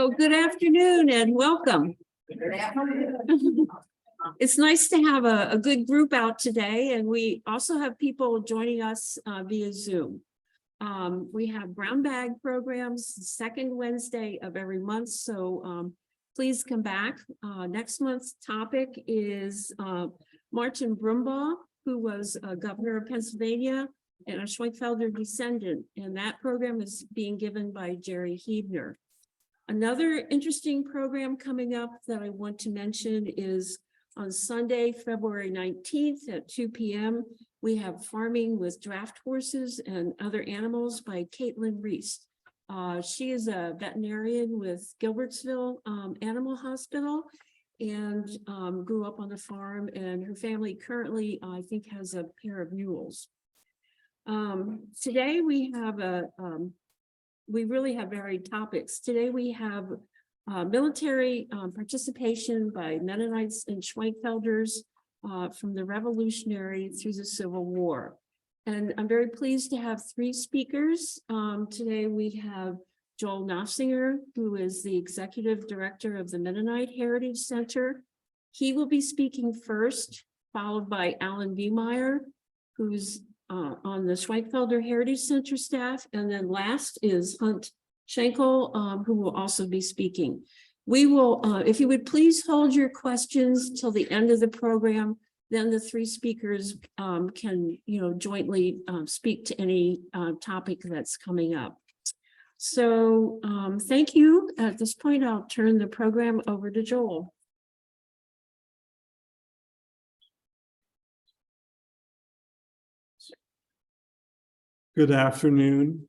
So good afternoon and welcome. It's nice to have a good group out today, and we also have people joining us via Zoom. We have brown bag programs second Wednesday of every month, so please come back. Next month's topic is Martin Brumbaugh, who was governor of Pennsylvania and a Schwenkfelder descendant, and that program is being given by Jerry Huebner. Another interesting program coming up that I want to mention is on Sunday, February 19th at 2 p.m. We have Farming with Draft Horses and Other Animals by Caitlin Reese. She is a veterinarian with Gilbertsville Animal Hospital and grew up on the farm, and her family currently, I think, has a pair of mules. Today we have we really have varied topics. Today we have military participation by Mennonites and Schwenkfelders from the Revolutionary through the Civil War. And I'm very pleased to have three speakers. Today we have Joel Nofziger, who is the Executive Director of the Mennonite Heritage Center. He will be speaking first, followed by Alan Viehmeyer, who's on the Schwenkfelder Heritage Center staff, and then last is Hunt Schenkel, who will also be speaking. We will, if you would please hold your questions till the end of the program, then the three speakers can, jointly speak to any topic that's coming up. So thank you. At this point, I'll turn the program over to Joel. Good afternoon.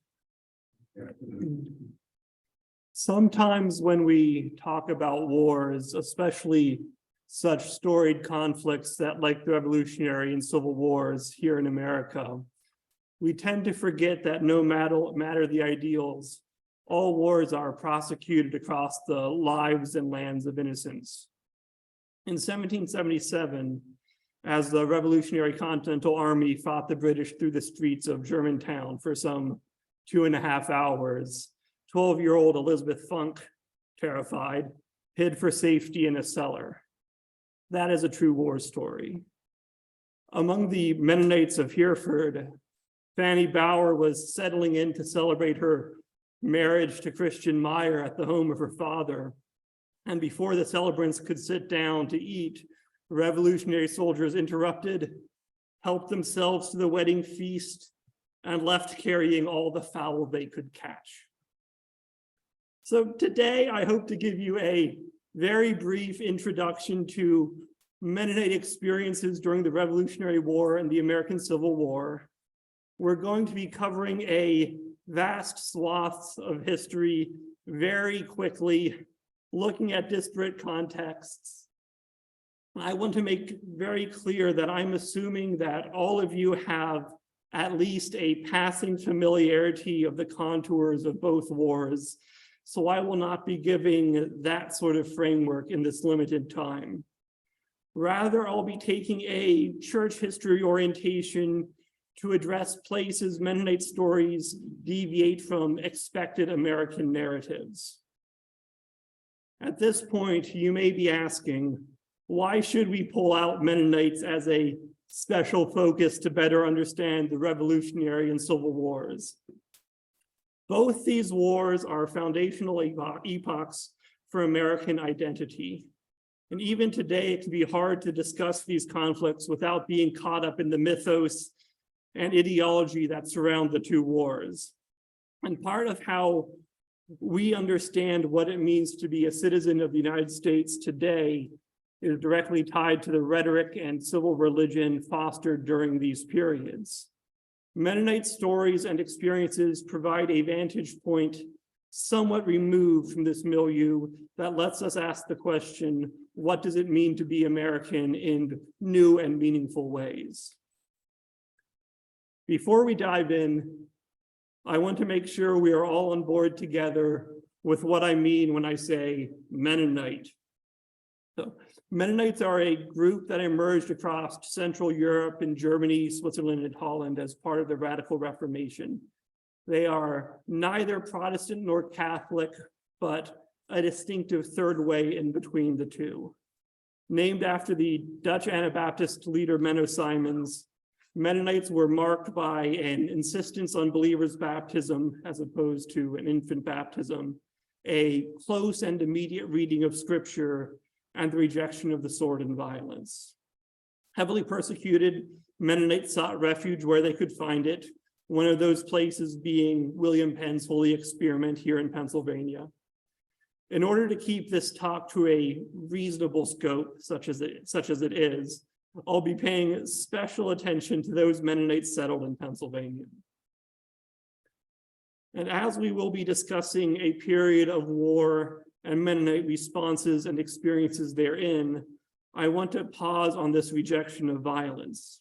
Sometimes when we talk about wars, especially such storied conflicts that like the Revolutionary and Civil Wars here in America, we tend to forget that no matter the ideals, all wars are prosecuted across the lives and lands of innocents. In 1777, as the Revolutionary Continental Army fought the British through the streets of Germantown for some 2.5 hours, 12-year-old Elizabeth Funk, terrified, hid for safety in a cellar. That is a true war story. Among the Mennonites of Hereford, Fanny Bower was settling in to celebrate her marriage to Christian Meyer at the home of her father. And before the celebrants could sit down to eat, Revolutionary soldiers interrupted, helped themselves to the wedding feast, and left carrying all the fowl they could catch. So today, I hope to give you a very brief introduction to Mennonite experiences during the Revolutionary War and the American Civil War. We're going to be covering a vast swath of history very quickly, looking at disparate contexts. I want to make very clear that I'm assuming that all of you have at least a passing familiarity of the contours of both wars, so I will not be giving that sort of framework in this limited time. Rather, I'll be taking a church history orientation to address places Mennonite stories deviate from expected American narratives. At this point, you may be asking, why should we pull out Mennonites as a special focus to better understand the Revolutionary and Civil Wars? Both these wars are foundational epochs for American identity. And even today, it can be hard to discuss these conflicts without being caught up in the mythos and ideology that surround the two wars. And part of how we understand what it means to be a citizen of the United States today is directly tied to the rhetoric and civil religion fostered during these periods. Mennonite stories and experiences provide a vantage point somewhat removed from this milieu that lets us ask the question, what does it mean to be American in new and meaningful ways? Before we dive in, I want to make sure we are all on board together with what I mean when I say Mennonite. So, Mennonites are a group that emerged across Central Europe and Germany, Switzerland, and Holland as part of the Radical Reformation. They are neither Protestant nor Catholic, but a distinctive third way in between the two. Named after the Dutch Anabaptist leader Menno Simons, Mennonites were marked by an insistence on believers' baptism as opposed to an infant baptism, a close and immediate reading of scripture, and the rejection of the sword and violence. Heavily persecuted, Mennonites sought refuge where they could find it, one of those places being William Penn's Holy Experiment here in Pennsylvania. In order to keep this talk to a reasonable scope, such as it is, I'll be paying special attention to those Mennonites settled in Pennsylvania. And as we will be discussing a period of war and Mennonite responses and experiences therein, I want to pause on this rejection of violence.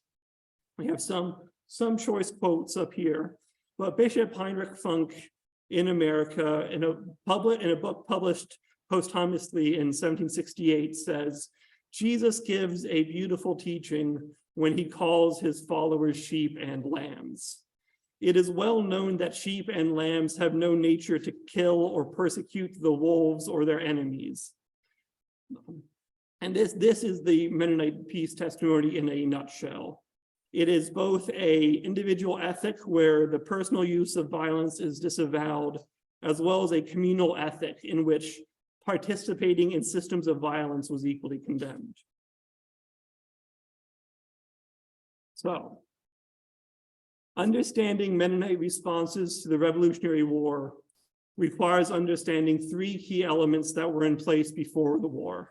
We have some choice quotes up here, but Bishop Heinrich Funk in America, in a book published posthumously in 1768, says, Jesus gives a beautiful teaching when he calls his followers sheep and lambs. It is well known that sheep and lambs have no nature to kill or persecute the wolves or their enemies. And this is the Mennonite peace testimony in a nutshell. It is both an individual ethic where the personal use of violence is disavowed, as well as a communal ethic in which participating in systems of violence was equally condemned. So, understanding Mennonite responses to the Revolutionary War requires understanding three key elements that were in place before the war: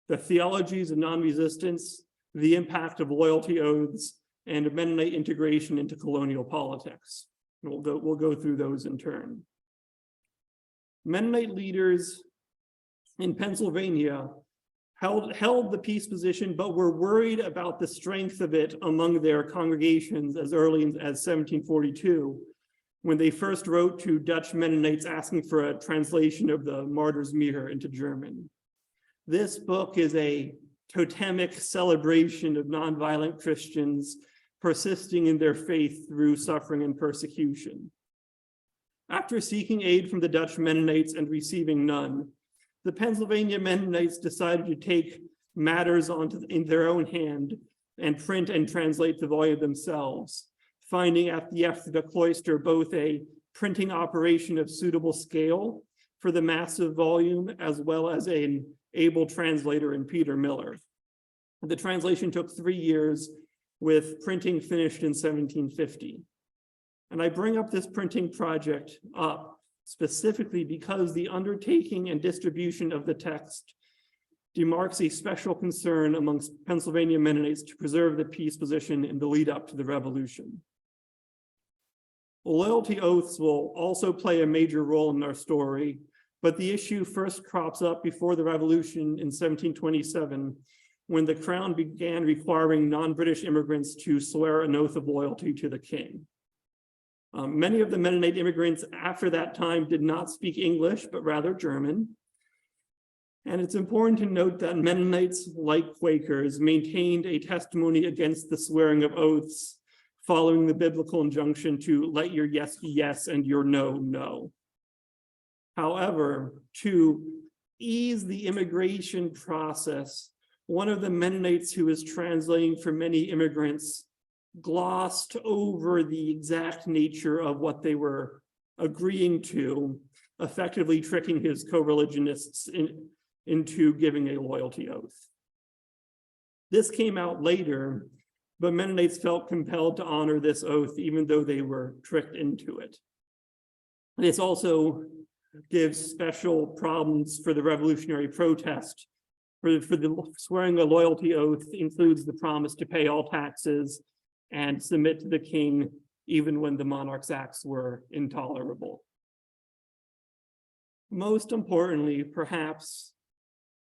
the theologies of non-resistance, the impact of loyalty oaths, and Mennonite integration into colonial politics. And we'll go through those in turn. Mennonite leaders in Pennsylvania held the peace position, but were worried about the strength of it among their congregations as early as 1742, when they first wrote to Dutch Mennonites asking for a translation of the Martyr's Mirror into German. This book is a totemic celebration of nonviolent Christians persisting in their faith through suffering and persecution. After seeking aid from the Dutch Mennonites and receiving none, the Pennsylvania Mennonites decided to take matters in their own hand and print and translate the volume themselves, finding at the cloister both a printing operation of suitable scale for the massive volume, as well as an able translator in Peter Miller. The translation took 3 years, with printing finished in 1750. And I bring up this printing project up specifically because the undertaking and distribution of the text demarks a special concern amongst Pennsylvania Mennonites to preserve the peace position in the lead up to the revolution. Loyalty oaths will also play a major role in our story, but the issue first crops up before the revolution in 1727, when the crown began requiring non-British immigrants to swear an oath of loyalty to the king. Many of the Mennonite immigrants after that time did not speak English, but rather German. And it's important to note that Mennonites, like Quakers, maintained a testimony against the swearing of oaths, following the biblical injunction to let your yes be yes and your no, no. However, to ease the immigration process, one of the Mennonites who was translating for many immigrants glossed over the exact nature of what they were agreeing to, effectively tricking his co-religionists into giving a loyalty oath. This came out later, but Mennonites felt compelled to honor this oath even though they were tricked into it. This also gives special problems for the revolutionary protest. For the swearing a loyalty oath includes the promise to pay all taxes and submit to the king even when the monarch's acts were intolerable. Most importantly, perhaps,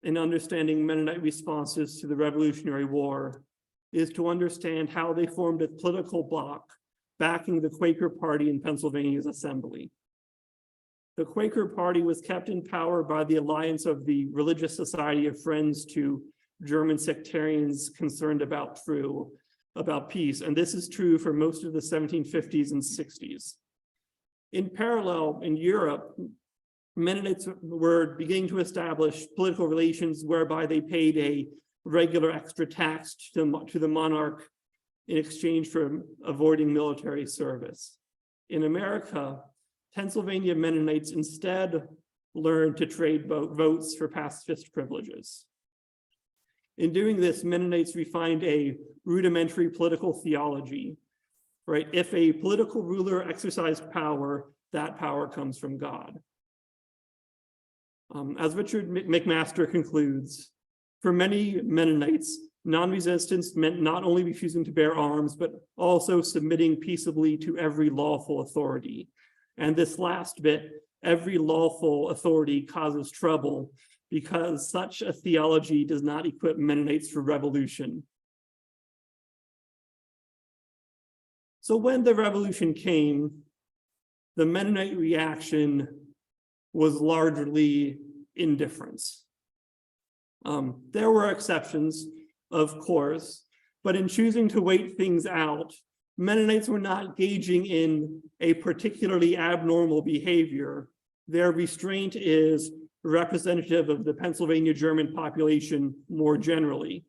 in understanding Mennonite responses to the Revolutionary War is to understand how they formed a political bloc backing the Quaker Party in Pennsylvania's assembly. The Quaker Party was kept in power by the alliance of the Religious Society of Friends to German sectarians concerned about peace, and this is true for most of the 1750s and 60s. In parallel, in Europe, Mennonites were beginning to establish political relations whereby they paid a regular extra tax to the monarch in exchange for avoiding military service. In America, Pennsylvania Mennonites instead learned to trade votes for pacifist privileges. In doing this, Mennonites refined a rudimentary political theology, right? If a political ruler exercised power, that power comes from God. As Richard McMaster concludes, for many Mennonites, non-resistance meant not only refusing to bear arms, but also submitting peaceably to every lawful authority. And this last bit, every lawful authority causes trouble because such a theology does not equip Mennonites for revolution. So when the revolution came, the Mennonite reaction was largely indifference. There were exceptions, of course, but in choosing to wait things out, Mennonites were not engaging in a particularly abnormal behavior. Their restraint is representative of the Pennsylvania German population more generally.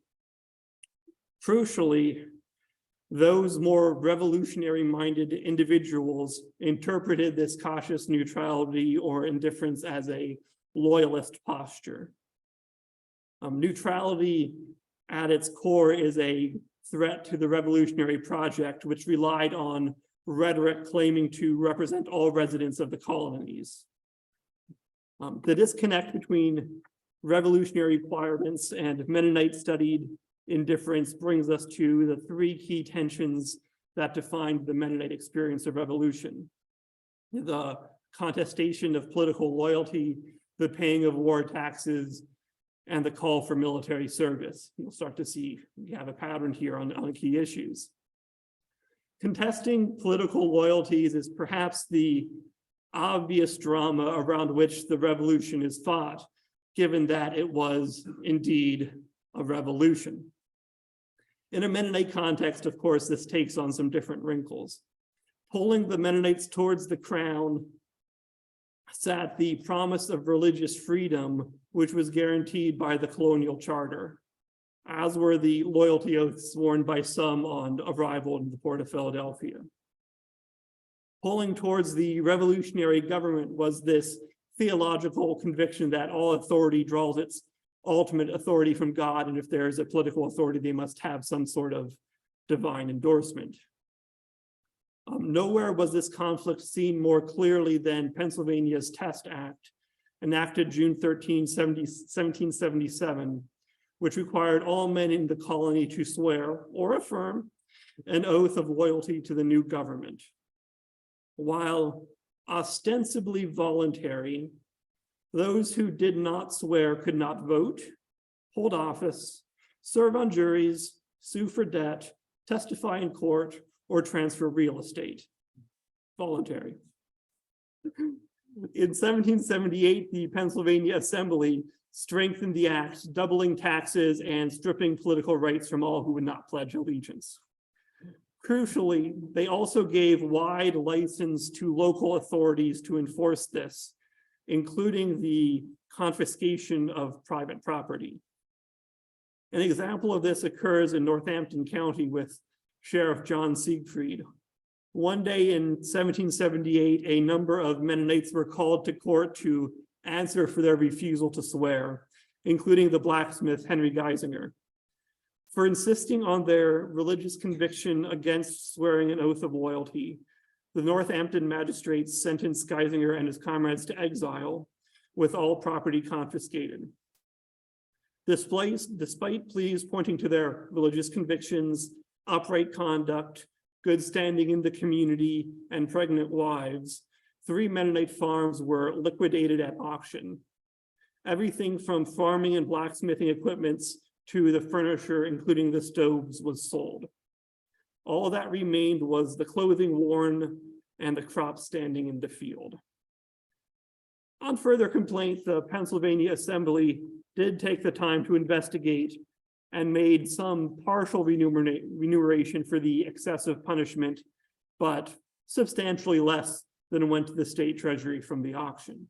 Crucially, those more revolutionary-minded individuals interpreted this cautious neutrality or indifference as a loyalist posture. Neutrality at its core is a threat to the revolutionary project, which relied on rhetoric claiming to represent all residents of the colonies. The disconnect between revolutionary requirements and Mennonite-studied indifference brings us to the three key tensions that defined the Mennonite experience of revolution: the contestation of political loyalty, the paying of war taxes, and the call for military service. You'll start to see we have a pattern here on key issues. Contesting political loyalties is perhaps the obvious drama around which the revolution is fought, given that it was indeed a revolution. In a Mennonite context, of course, this takes on some different wrinkles. Pulling the Mennonites towards the crown sat the promise of religious freedom, which was guaranteed by the colonial charter, as were the loyalty oaths sworn by some on arrival in the port of Philadelphia. Pulling towards the revolutionary government was this theological conviction that all authority draws its ultimate authority from God, and if there is a political authority, they must have some sort of divine endorsement. Nowhere was this conflict seen more clearly than Pennsylvania's Test Act, enacted June 13, 1777, which required all men in the colony to swear or affirm an oath of loyalty to the new government. While ostensibly voluntary, those who did not swear could not vote, hold office, serve on juries, sue for debt, testify in court, or transfer real estate. Voluntary. In 1778, the Pennsylvania Assembly strengthened the act, doubling taxes and stripping political rights from all who would not pledge allegiance. Crucially, they also gave wide license to local authorities to enforce this, including the confiscation of private property. An example of this occurs in Northampton County with Sheriff John Siegfried. One day in 1778, a number of Mennonites were called to court to answer for their refusal to swear, including the blacksmith Henry Geisinger. For insisting on their religious conviction against swearing an oath of loyalty, the Northampton magistrates sentenced Geisinger and his comrades to exile, with all property confiscated. Despite pleas pointing to their religious convictions, upright conduct, good standing in the community, and pregnant wives, 3 Mennonite farms were liquidated at auction. Everything from farming and blacksmithing equipments to the furniture, including the stoves, was sold. All that remained was the clothing worn and the crops standing in the field. On further complaint, the Pennsylvania Assembly did take the time to investigate and made some partial remuneration for the excessive punishment, but substantially less than went to the state treasury from the auction.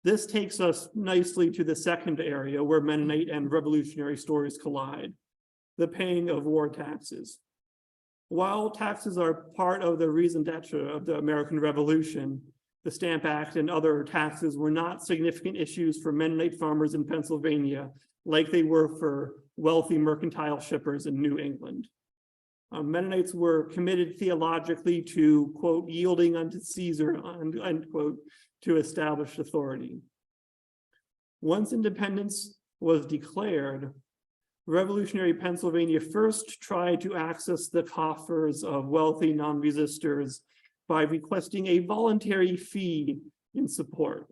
This takes us nicely to the second area where Mennonite and revolutionary stories collide, the paying of war taxes. While taxes are part of the raison d'etre of the American Revolution, the Stamp Act and other taxes were not significant issues for Mennonite farmers in Pennsylvania like they were for wealthy mercantile shippers in New England. Mennonites were committed theologically to, quote, yielding unto Caesar, unquote, to established authority. Once independence was declared, revolutionary Pennsylvania first tried to access the coffers of wealthy non-resistors by requesting a voluntary fee in support.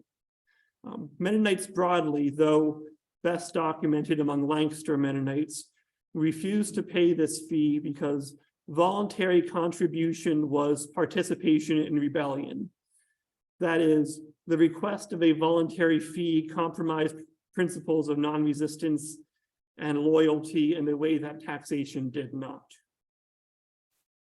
Mennonites broadly, though best documented among Lancaster Mennonites, refused to pay this fee because voluntary contribution was participation in rebellion. That is, the request of a voluntary fee compromised principles of non-resistance and loyalty in a way that taxation did not.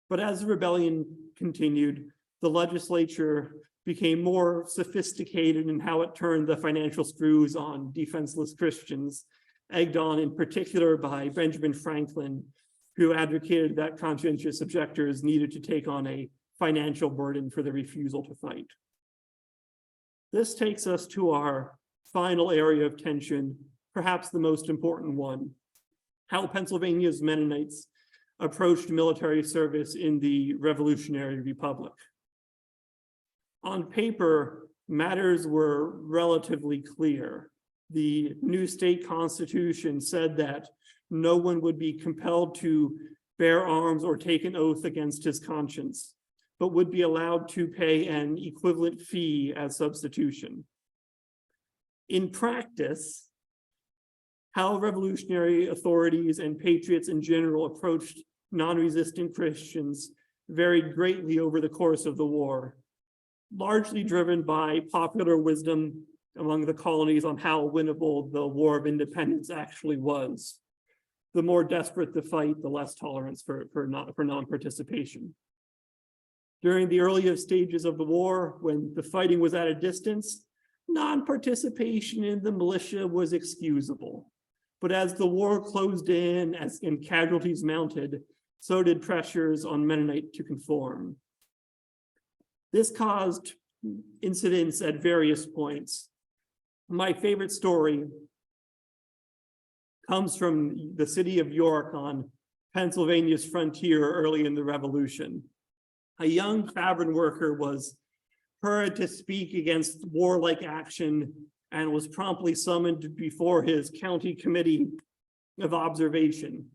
But as the rebellion continued, the legislature became more sophisticated in how it turned the financial screws on defenseless Christians, egged on in particular by Benjamin Franklin, who advocated that conscientious objectors needed to take on a financial burden for the refusal to fight. This takes us to our final area of tension, perhaps the most important one: how Pennsylvania's Mennonites approached military service in the Revolutionary Republic. On paper, matters were relatively clear. The new state constitution said that no one would be compelled to bear arms or take an oath against his conscience, but would be allowed to pay an equivalent fee as substitution. In practice, how revolutionary authorities and patriots in general approached non-resistant Christians varied greatly over the course of the war, largely driven by popular wisdom among the colonies on how winnable the War of Independence actually was. The more desperate the fight, the less tolerance for non-participation. During the earliest stages of the war, when the fighting was at a distance, non-participation in the militia was excusable. But as the war closed in, and casualties mounted, so did pressures on Mennonite to conform. This caused incidents at various points. My favorite story comes from the city of York on Pennsylvania's frontier early in the Revolution. A young tavern worker was heard to speak against warlike action and was promptly summoned before his county committee of observation.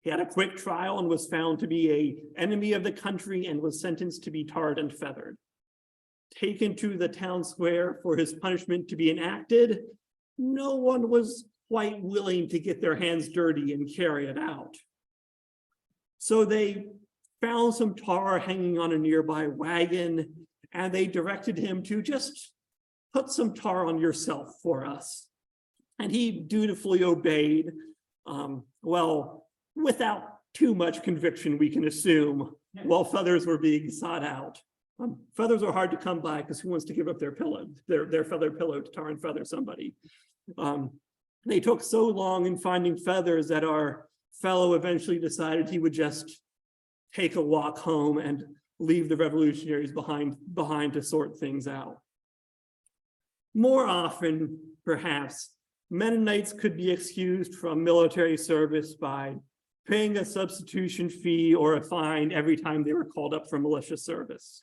He had a quick trial and was found to be an enemy of the country and was sentenced to be tarred and feathered. Taken to the town square for his punishment to be enacted, no one was quite willing to get their hands dirty and carry it out. So they found some tar hanging on a nearby wagon, and they directed him to just put some tar on yourself for us. And he dutifully obeyed, well, without too much conviction, we can assume, while feathers were being sought out. Feathers are hard to come by because who wants to give up their pillow, their feather pillow to tar and feather somebody? They took so long in finding feathers that our fellow eventually decided he would just take a walk home and leave the revolutionaries behind to sort things out. More often, perhaps, Mennonites could be excused from military service by paying a substitution fee or a fine every time they were called up for militia service.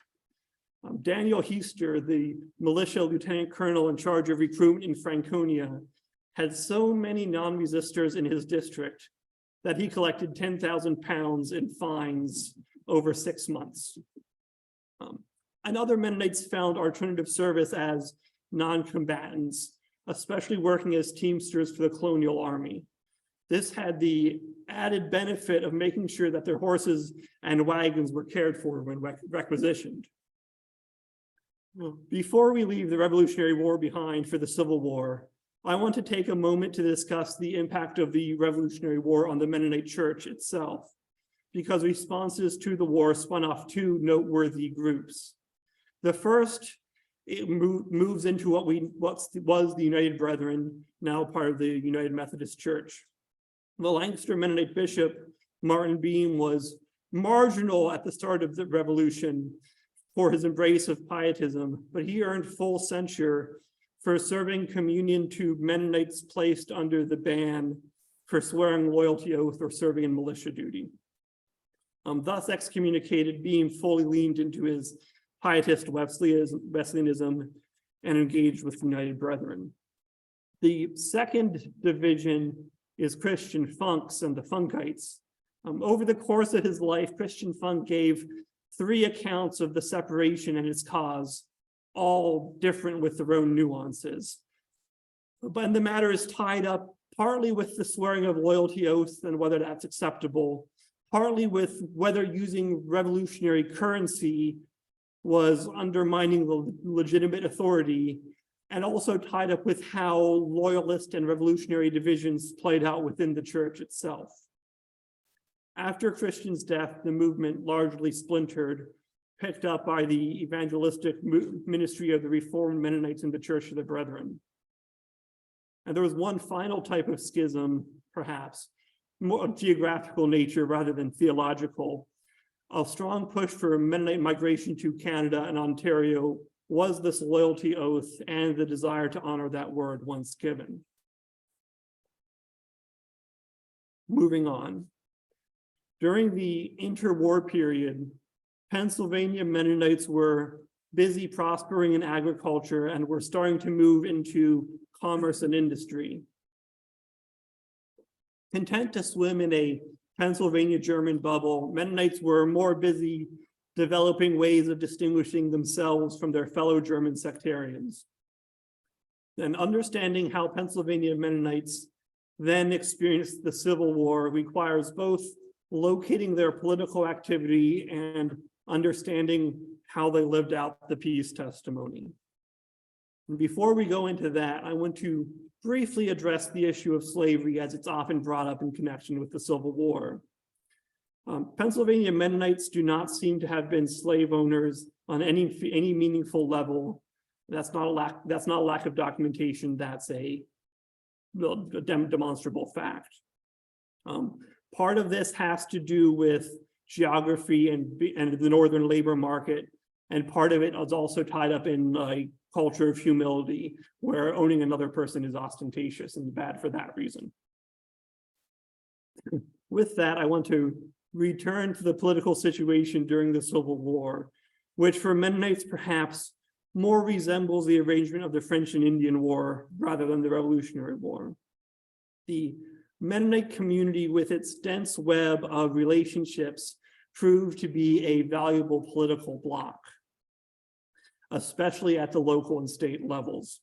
Daniel Heister, the militia lieutenant colonel in charge of recruitment in Franconia, had so many non-resistors in his district that he collected 10,000 pounds in fines over 6 months. And other Mennonites found alternative service as non-combatants, especially working as teamsters for the colonial army. This had the added benefit of making sure that their horses and wagons were cared for when requisitioned. Before we leave the Revolutionary War behind for the Civil War, I want to take a moment to discuss the impact of the Revolutionary War on the Mennonite Church itself, because responses to the war spun off two noteworthy groups. The first it moves into what was the United Brethren, now part of the United Methodist Church. The Lancaster Mennonite bishop, Martin Beam, was marginal at the start of the revolution for his embrace of pietism, but he earned full censure for serving communion to Mennonites placed under the ban for swearing loyalty oath or serving in militia duty. Thus excommunicated, Beam fully leaned into his pietist Wesleyanism and engaged with United Brethren. The second division is Christian Funks and the Funkites. Over the course of his life, Christian Funk gave 3 accounts of the separation and its cause, all different with their own nuances. But the matter is tied up partly with the swearing of loyalty oaths and whether that's acceptable, partly with whether using revolutionary currency was undermining the legitimate authority, and also tied up with how loyalist and revolutionary divisions played out within the church itself. After Christian's death, the movement largely splintered, picked up by the evangelistic ministry of the Reformed Mennonites in the Church of the Brethren. And there was one final type of schism, perhaps, more of geographical nature rather than theological. A strong push for Mennonite migration to Canada and Ontario was this loyalty oath and the desire to honor that word once given. Moving on. During the interwar period, Pennsylvania Mennonites were busy prospering in agriculture and were starting to move into commerce and industry. Content to swim in a Pennsylvania German bubble, Mennonites were more busy developing ways of distinguishing themselves from their fellow German sectarians. And understanding how Pennsylvania Mennonites then experienced the Civil War requires both locating their political activity and understanding how they lived out the peace testimony. And before we go into that, I want to briefly address the issue of slavery as it's often brought up in connection with the Civil War. Pennsylvania Mennonites do not seem to have been slave owners on any meaningful level. That's not a lack of documentation. That's a demonstrable fact. Part of this has to do with geography and the northern labor market, and part of it is also tied up in a culture of humility, where owning another person is ostentatious and bad for that reason. With that, I want to return to the political situation during the Civil War, which for Mennonites perhaps more resembles the arrangement of the French and Indian War rather than the Revolutionary War. The Mennonite community, with its dense web of relationships, proved to be a valuable political bloc, especially at the local and state levels.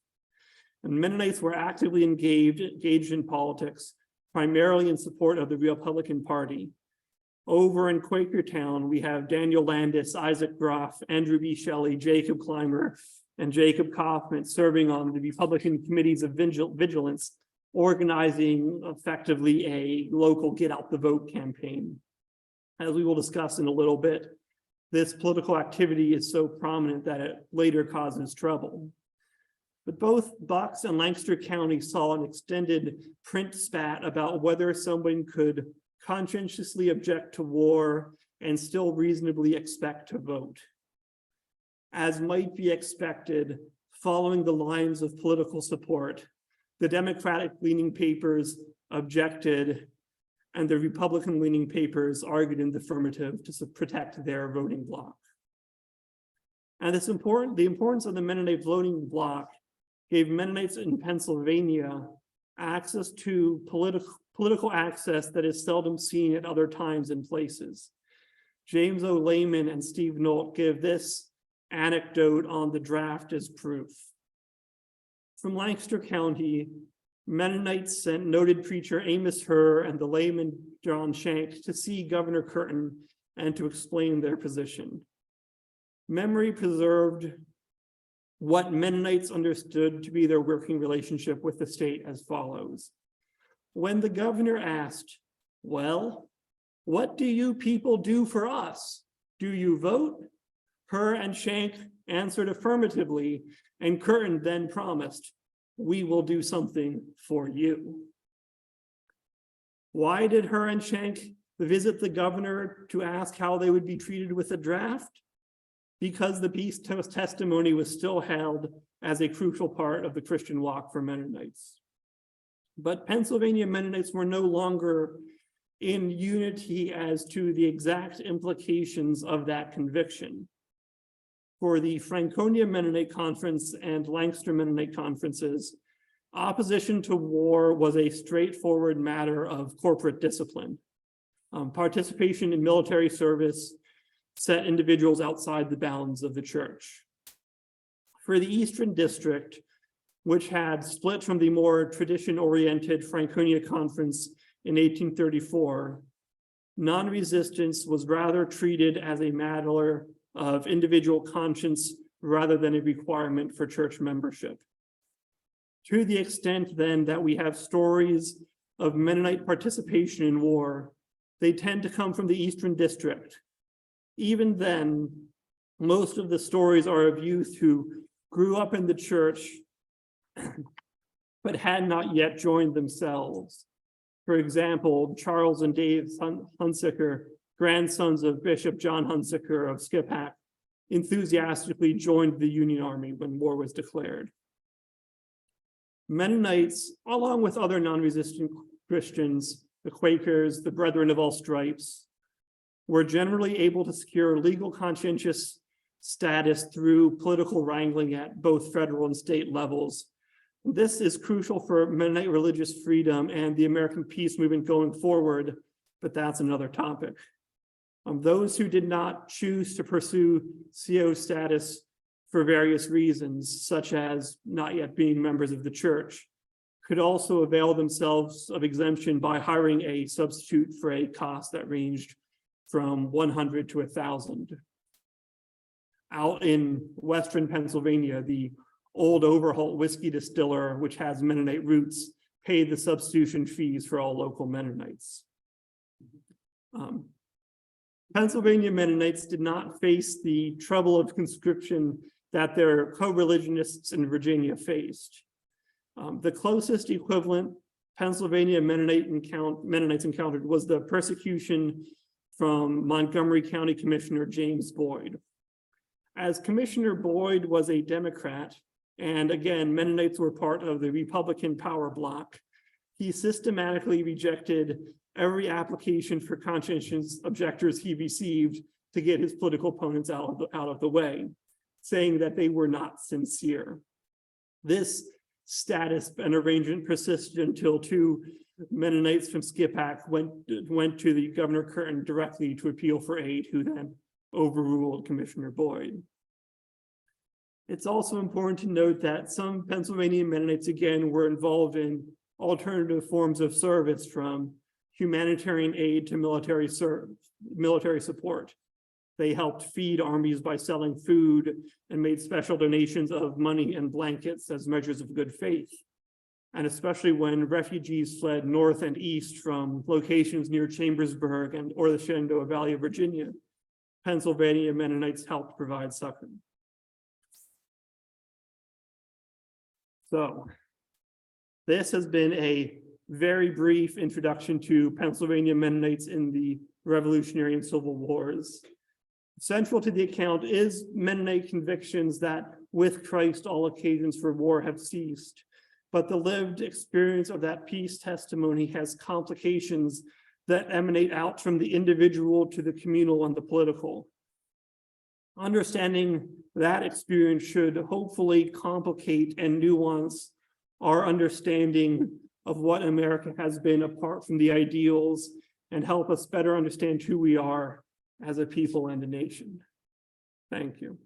And Mennonites were actively engaged in politics, primarily in support of the Republican Party. Over in Quakertown, we have Daniel Landis, Isaac Groff, Andrew B. Shelley, Jacob Clymer, and Jacob Kaufman serving on the Republican Committees of Vigilance, organizing effectively a local get out the vote campaign. As we will discuss in a little bit, this political activity is so prominent that it later causes trouble. But both Bucks and Lancaster County saw an extended print spat about whether someone could conscientiously object to war and still reasonably expect to vote. As might be expected, following the lines of political support, the Democratic-leaning papers objected, and the Republican-leaning papers argued in the affirmative to protect their voting bloc. And the importance of the Mennonite voting bloc gave Mennonites in Pennsylvania access to political access that is seldom seen at other times and places. James O. Lehman and Steve Nolt give this anecdote on the draft as proof. From Lancaster County, Mennonites sent noted preacher Amos Herr and the layman John Shank to see Governor Curtin and to explain their position. Memory preserved what Mennonites understood to be their working relationship with the state as follows. When the governor asked, "Well, what do you people do for us? Do you vote? Her and Schenk answered affirmatively, and Curtin then promised, "We will do something for you." Why did Her and Schenk visit the governor to ask how they would be treated with a draft? Because the peace testimony was still held as a crucial part of the Christian walk for Mennonites. But Pennsylvania Mennonites were no longer in unity as to the exact implications of that conviction. For the Franconia Mennonite Conference and Lancaster Mennonite Conferences, opposition to war was a straightforward matter of corporate discipline. Participation in military service set individuals outside the bounds of the church. For the Eastern District, which had split from the more tradition-oriented Franconia Conference in 1834, non-resistance was rather treated as a matter of individual conscience rather than a requirement for church membership. To the extent then that we have stories of Mennonite participation in war, they tend to come from the Eastern District. Even then, most of the stories are of youth who grew up in the church but had not yet joined themselves. For example, Charles and Dave Hunsicker, grandsons of Bishop John Hunsicker of Skippack, enthusiastically joined the Union Army when war was declared. Mennonites, along with other non-resistant Christians, the Quakers, the Brethren of all Stripes, were generally able to secure legal conscientious status through political wrangling at both federal and state levels. This is crucial for Mennonite religious freedom and the American peace movement going forward, but that's another topic. Those who did not choose to pursue CO status for various reasons, such as not yet being members of the church, could also avail themselves of exemption by hiring a substitute for a cost that ranged from $100 to $1,000. Out in Western Pennsylvania, the old Overholt whiskey distiller, which has Mennonite roots, paid the substitution fees for all local Mennonites. Pennsylvania Mennonites did not face the trouble of conscription that their co-religionists in Virginia faced. The closest equivalent Pennsylvania Mennonites encountered was the persecution from Montgomery County Commissioner James Boyd. As Commissioner Boyd was a Democrat, and again, Mennonites were part of the Republican power bloc, he systematically rejected every application for conscientious objectors he received to get his political opponents out of the way, saying that they were not sincere. This status and arrangement persisted until two Mennonites from Skippack went to the Governor Curtin directly to appeal for aid, who then overruled Commissioner Boyd. It's also important to note that some Pennsylvania Mennonites, again, were involved in alternative forms of service, from humanitarian aid to military support. They helped feed armies by selling food and made special donations of money and blankets as measures of good faith. And especially when refugees fled north and east from locations near Chambersburg or the Shenandoah Valley of Virginia, Pennsylvania Mennonites helped provide succor. So this has been a very brief introduction to Pennsylvania Mennonites in the Revolutionary and Civil Wars. Central to the account is Mennonite convictions that with Christ all occasions for war have ceased, but the lived experience of that peace testimony has complications that emanate out from the individual to the communal and the political. Understanding that experience should hopefully complicate and nuance our understanding of what America has been apart from the ideals and help us better understand who we are as a people and a nation. Thank you.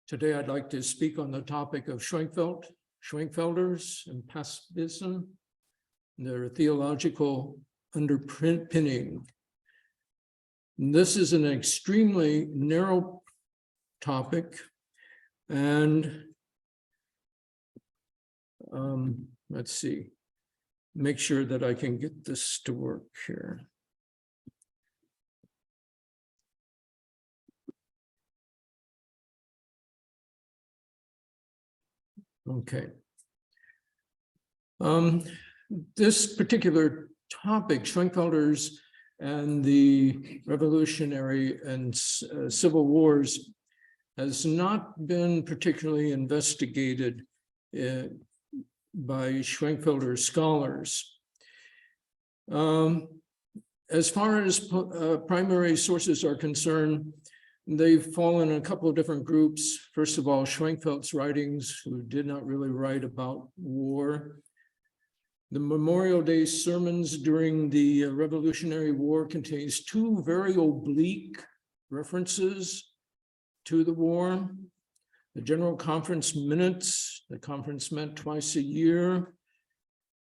Today, I'd like to speak on the topic of Schwenkfelders and Pacifism, their theological underpinning. This is an extremely narrow topic, and let's see, make sure that I can get this to work here. Okay. This particular topic, Schwenkfelders and the Revolutionary and Civil Wars, has not been particularly investigated by Schwenkfelder scholars. As far as primary sources are concerned, they've fallen in a couple of different groups. First of all, Schwenkfeld's writings, who did not really write about war. The Memorial Day sermons during the Revolutionary War contains two very oblique references to the war. The General Conference minutes, the conference met twice a year.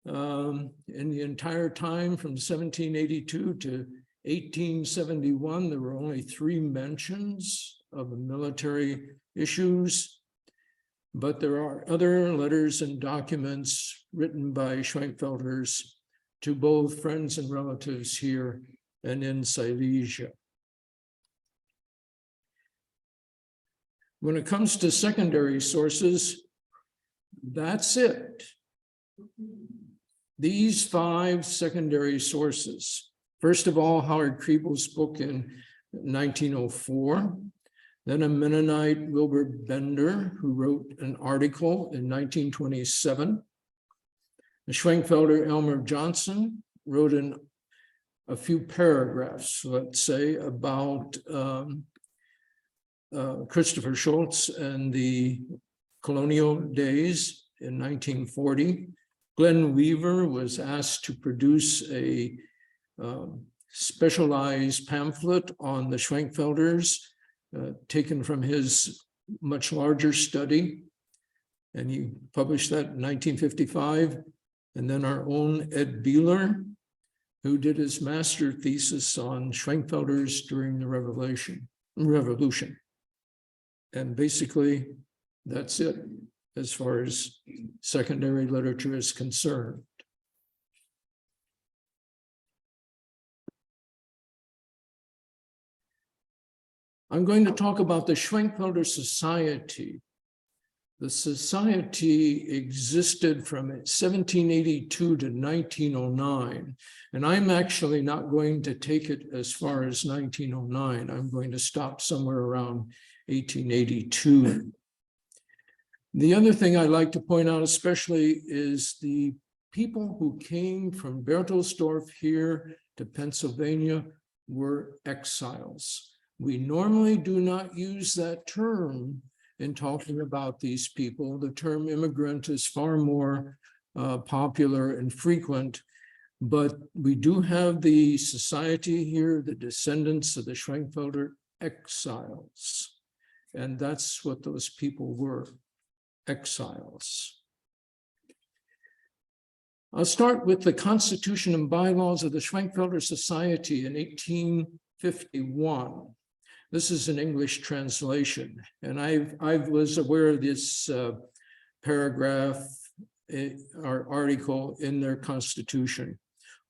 In the entire time from 1782 to 1871, there were only 3 mentions of military issues, but there are other letters and documents written by Schwenkfelders to both friends and relatives here and in Silesia. When it comes to secondary sources, that's it. These 5 secondary sources. First of all, Howard Kriebel's book in 1904, then a Mennonite, Wilbur Bender, who wrote an article in 1927. The Schwenkfelder Elmer Johnson wrote a few paragraphs, let's say, about Christopher Schultz and the colonial days in 1940. Glenn Weaver was asked to produce a specialized pamphlet on the Schwenkfelders, taken from his much larger study, and he published that in 1955. And then our own Ed Beeler, who did his master thesis on Schwenkfelders during the Revolution. And basically, that's it as far as secondary literature is concerned. I'm going to talk about the Schwenkfelder Society. The society existed from 1782 to 1909, and I'm actually not going to take it as far as 1909. I'm going to stop somewhere around 1882. The other thing I'd like to point out especially is the people who came from Berthelsdorf here to Pennsylvania were exiles. We normally do not use that term in talking about these people. The term immigrant is far more popular and frequent, but we do have the society here, the descendants of the Schwenkfelder exiles. And that's what those people were, exiles. I'll start with the Constitution and bylaws of the Schwenkfelder Society in 1851. This is an English translation, and I was aware of this paragraph or article in their constitution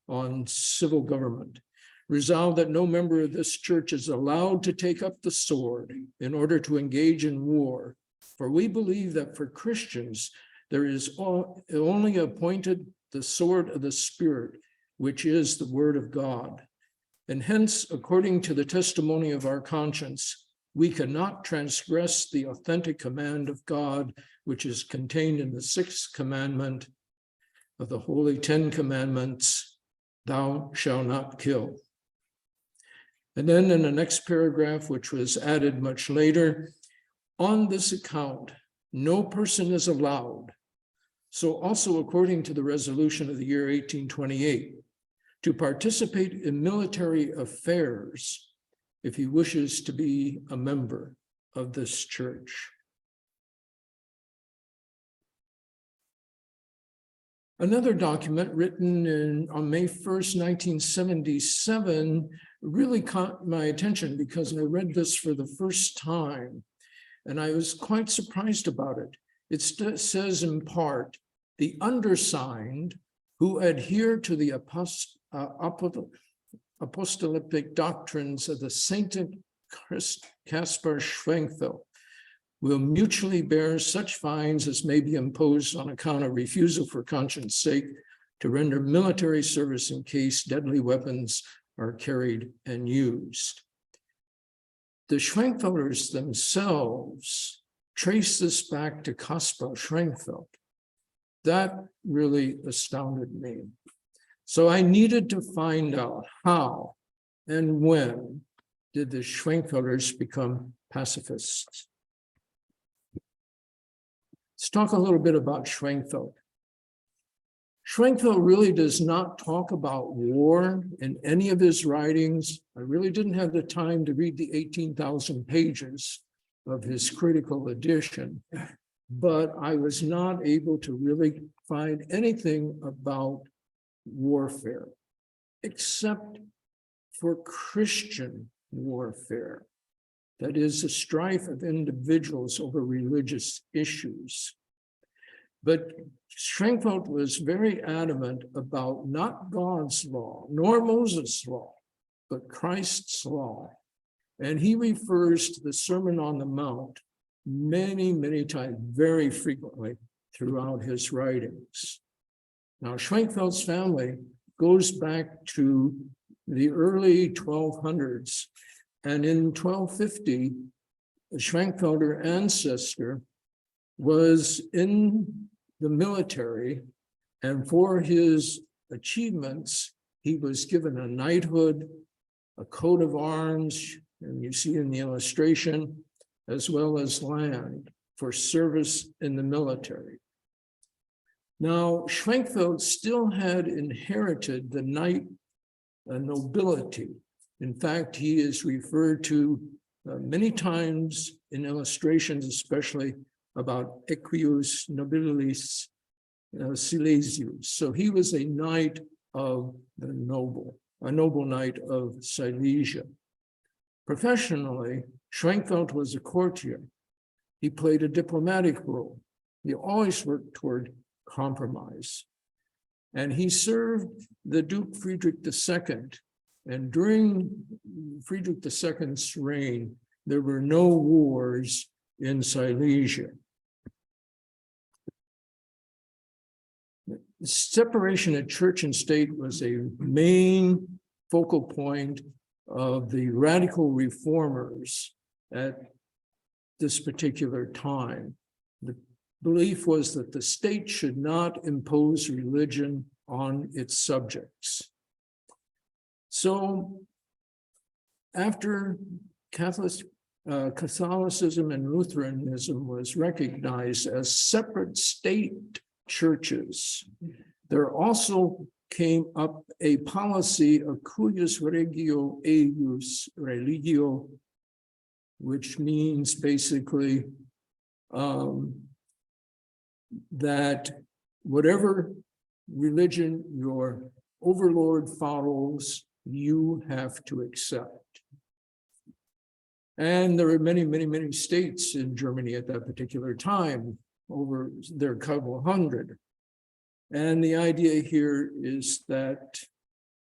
on civil government. Resolved that no member of this church is allowed to take up the sword in order to engage in war, for we believe that for Christians there is only appointed the sword of the Spirit, which is the word of God. And hence, according to the testimony of our conscience, we cannot transgress the authentic command of God, which is contained in the 6th commandment of the Holy 10 Commandments, thou shalt not kill. And then in the next paragraph, which was added much later, on this account, no person is allowed. So also according to the resolution of the year 1828, to participate in military affairs if he wishes to be a member of this church. Another document written on May 1st, 1977, really caught my attention because I read this for the first time, and I was quite surprised about it. It says in part, the undersigned who adhere to the apostolic doctrines of the Saint Caspar Schwenkfelder will mutually bear such fines as may be imposed on account of refusal for conscience sake to render military service in case deadly weapons are carried and used. The Schwenkfelders themselves trace this back to Caspar Schwenkfelder. That really astounded me. So I needed to find out how and when did the Schwenkfelders become pacifists. Let's talk a little bit about Schwenkfelder. Schwenkfelder really does not talk about war in any of his writings. I really didn't have the time to read the 18,000 pages of his critical edition, but I was not able to really find anything about warfare, except for Christian warfare. That is, the strife of individuals over religious issues. But Schwenkfelder was very adamant about not God's law, nor Moses' law, but Christ's law. And he refers to the Sermon on the Mount many, many times, very frequently throughout his writings. Now, Schwenkfelder's family goes back to the early 1200s. And in 1250, the Schwenkfelder ancestor was in the military, and for his achievements, he was given a knighthood, a coat of arms, and you see in the illustration, as well as land for service in the military. Now, Schwenkfelder still had inherited the knight nobility. In fact, he is referred to many times in illustrations, especially about equius nobilis Silesius. So he was a knight of the noble, a noble knight of Silesia. Professionally, Schwenkfelder was a courtier. He played a diplomatic role. He always worked toward compromise. And he served the Duke Friedrich II. And during Friedrich II's reign, there were no wars in Silesia. The separation of church and state was a main focal point of the radical reformers at this particular time. The belief was that the state should not impose religion on its subjects. So after Catholicism and Lutheranism was recognized as separate state churches, there also came up a policy of cuius regio eius religio, which means basically that whatever religion your overlord follows, you have to accept. And there were many, many, many states in Germany at that particular time, over there, a couple hundred. And the idea here is that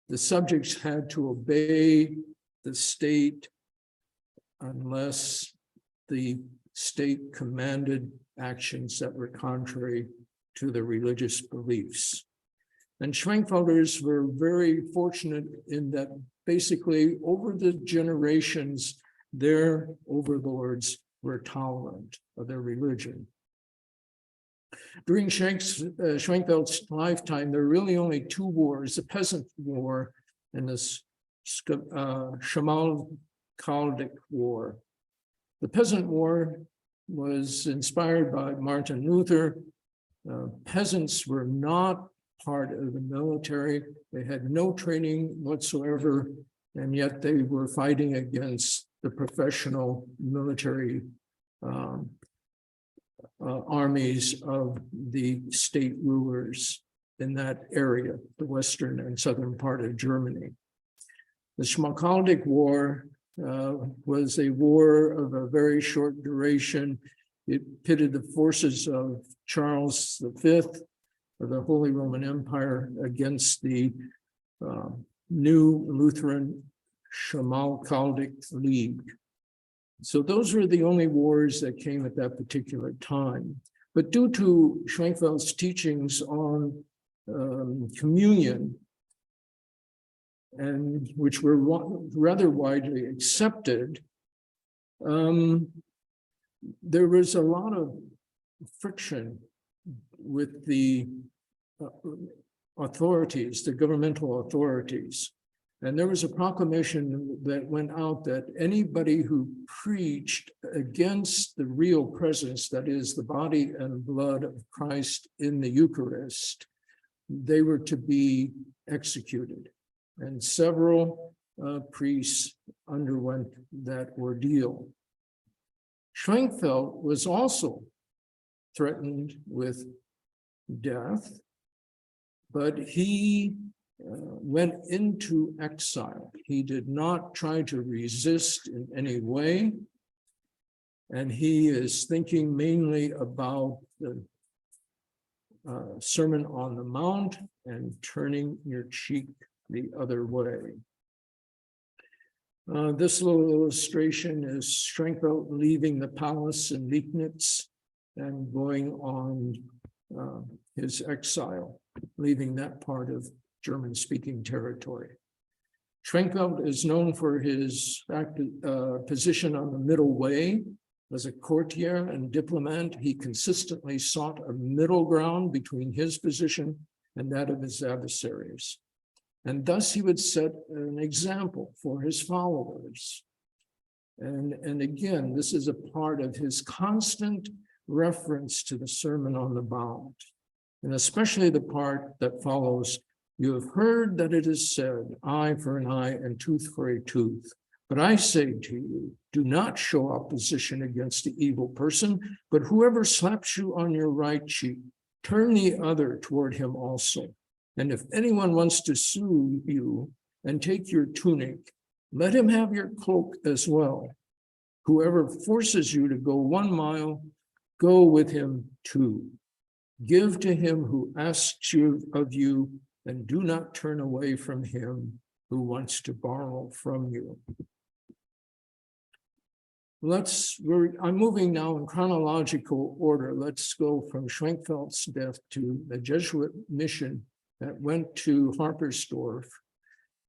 the subjects had to obey the state unless the state commanded actions that were contrary to their religious beliefs. And Schwenkfelders were very fortunate in that basically over the generations, their overlords were tolerant of their religion. During Schwenkfeld's lifetime, there were really only two wars, the Peasant War and the Schmalkaldic War. The Peasant War was inspired by Martin Luther. Peasants were not part of the military. They had no training whatsoever, and yet they were fighting against the professional military armies of the state rulers. in that area, the western and southern part of Germany. The Schmalkaldic War was a war of a very short duration. It pitted the forces of Charles V of the Holy Roman Empire against the new Lutheran Schmalkaldic League. So those were the only wars that came at that particular time. But due to Schwenkfeld's teachings on communion, and which were rather widely accepted, there was a lot of friction with the authorities, the governmental authorities. And there was a proclamation that went out that anybody who preached against the real presence, that is the body and blood of Christ in the Eucharist, they were to be executed. And several priests underwent that ordeal. Schwenkfeld was also threatened with death, but he went into exile. He did not try to resist in any way, and he is thinking mainly about the Sermon on the Mount and turning your cheek the other way. This little illustration is Schwenkfeld leaving the palace in Liegnitz and going on his exile, leaving that part of German-speaking territory. Schwenkfeld is known for his position on the middle way. As a courtier and diplomat, he consistently sought a middle ground between his position and that of his adversaries. And thus he would set an example for his followers. And again, this is a part of his constant reference to the Sermon on the Mount, and especially the part that follows, "You have heard that it is said, eye for an eye and tooth for a tooth. But I say to you, do not show opposition against the evil person, but whoever slaps you on your right cheek, turn the other toward him also. And if anyone wants to sue you and take your tunic, let him have your cloak as well. Whoever forces you to go 1 mile, go with him 2. Give to him who asks you of you, and do not turn away from him who wants to borrow from you." I'm moving now in chronological order. Let's go from Schwenkfeld's death to the Jesuit mission that went to Harpersdorf,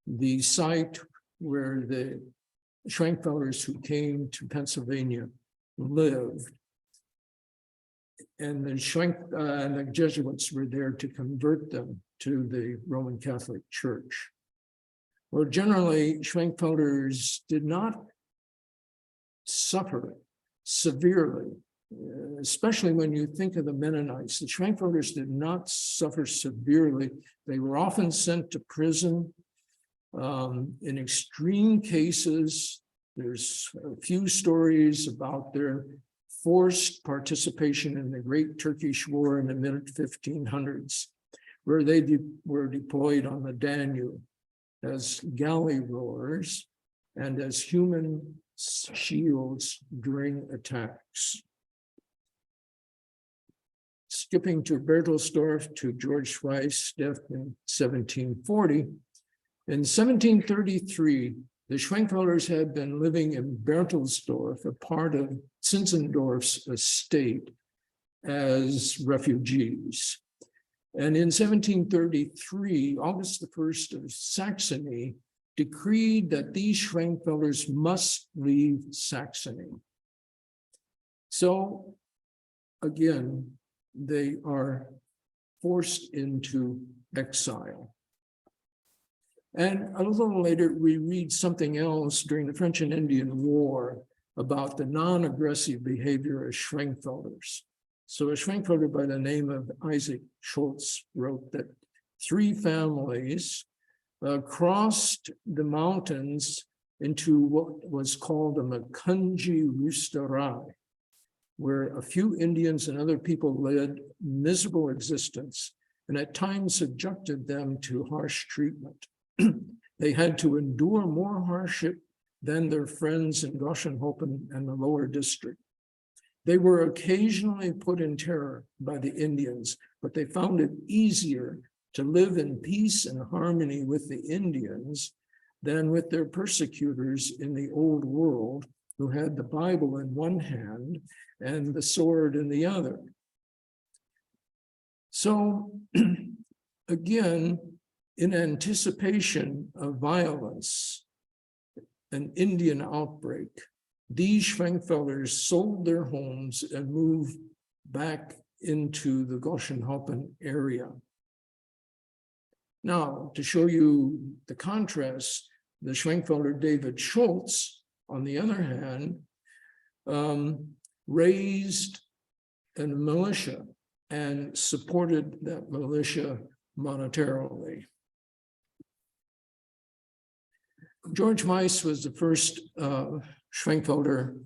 the site where the Schwenkfelders who came to Pennsylvania lived. And the Jesuits were there to convert them to the Roman Catholic Church. Well, generally, Schwenkfelders did not suffer severely, especially when you think of the Mennonites. The Schwenkfelders did not suffer severely. They were often sent to prison. In extreme cases, there's a few stories about their forced participation in the Great Turkish War in the mid-1500s, where they were deployed on the Danube as galley rowers and as human shields during attacks. Skipping to Berthelsdorf to George Schweiz's death in 1740. In 1733, the Schwenkfelders had been living in Berthelsdorf, a part of Zinzendorf's estate, as refugees. And in 1733, August the 1st of Saxony decreed that these Schwenkfelders must leave Saxony. So again, they are forced into exile. And a little later, we read something else during the French and Indian War about the non-aggressive behavior of Schwenkfelders. So a Schwenkfelder by the name of Isaac Schultz wrote that 3 families crossed the mountains into what was called a Makunji Roosterai, where a few Indians and other people led miserable existence and at times subjected them to harsh treatment. They had to endure more hardship than their friends in Goshenhofen and the lower district. They were occasionally put in terror by the Indians, but they found it easier to live in peace and harmony with the Indians than with their persecutors in the old world, who had the Bible in one hand and the sword in the other. So again, in anticipation of violence, an Indian outbreak, these Schwenkfelders sold their homes and moved back into the Goshenhofen area. Now, to show you the contrast, the Schwenkfelder David Schultz, on the other hand, raised a militia and supported that militia monetarily. George Weiss was the first Schwenkfelder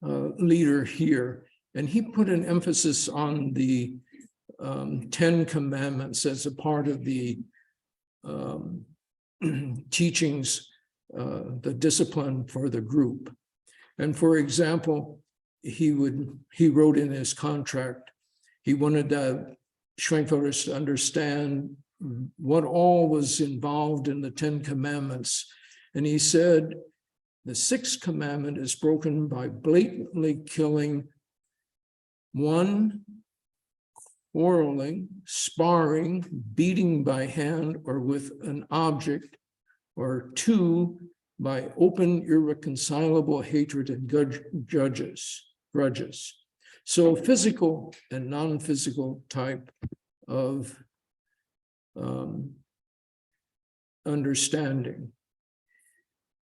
leader here, and he put an emphasis on the 10 Commandments as a part of the teachings, the discipline for the group. And for example, he wrote in his contract, he wanted Schwenkfelders to understand what all was involved in the 10 Commandments. And he said, the 6th commandment is broken by blatantly killing, 1, quarreling, sparring, beating by hand or with an object, or 2, by open irreconcilable hatred and grudges. So physical and non-physical type of understanding.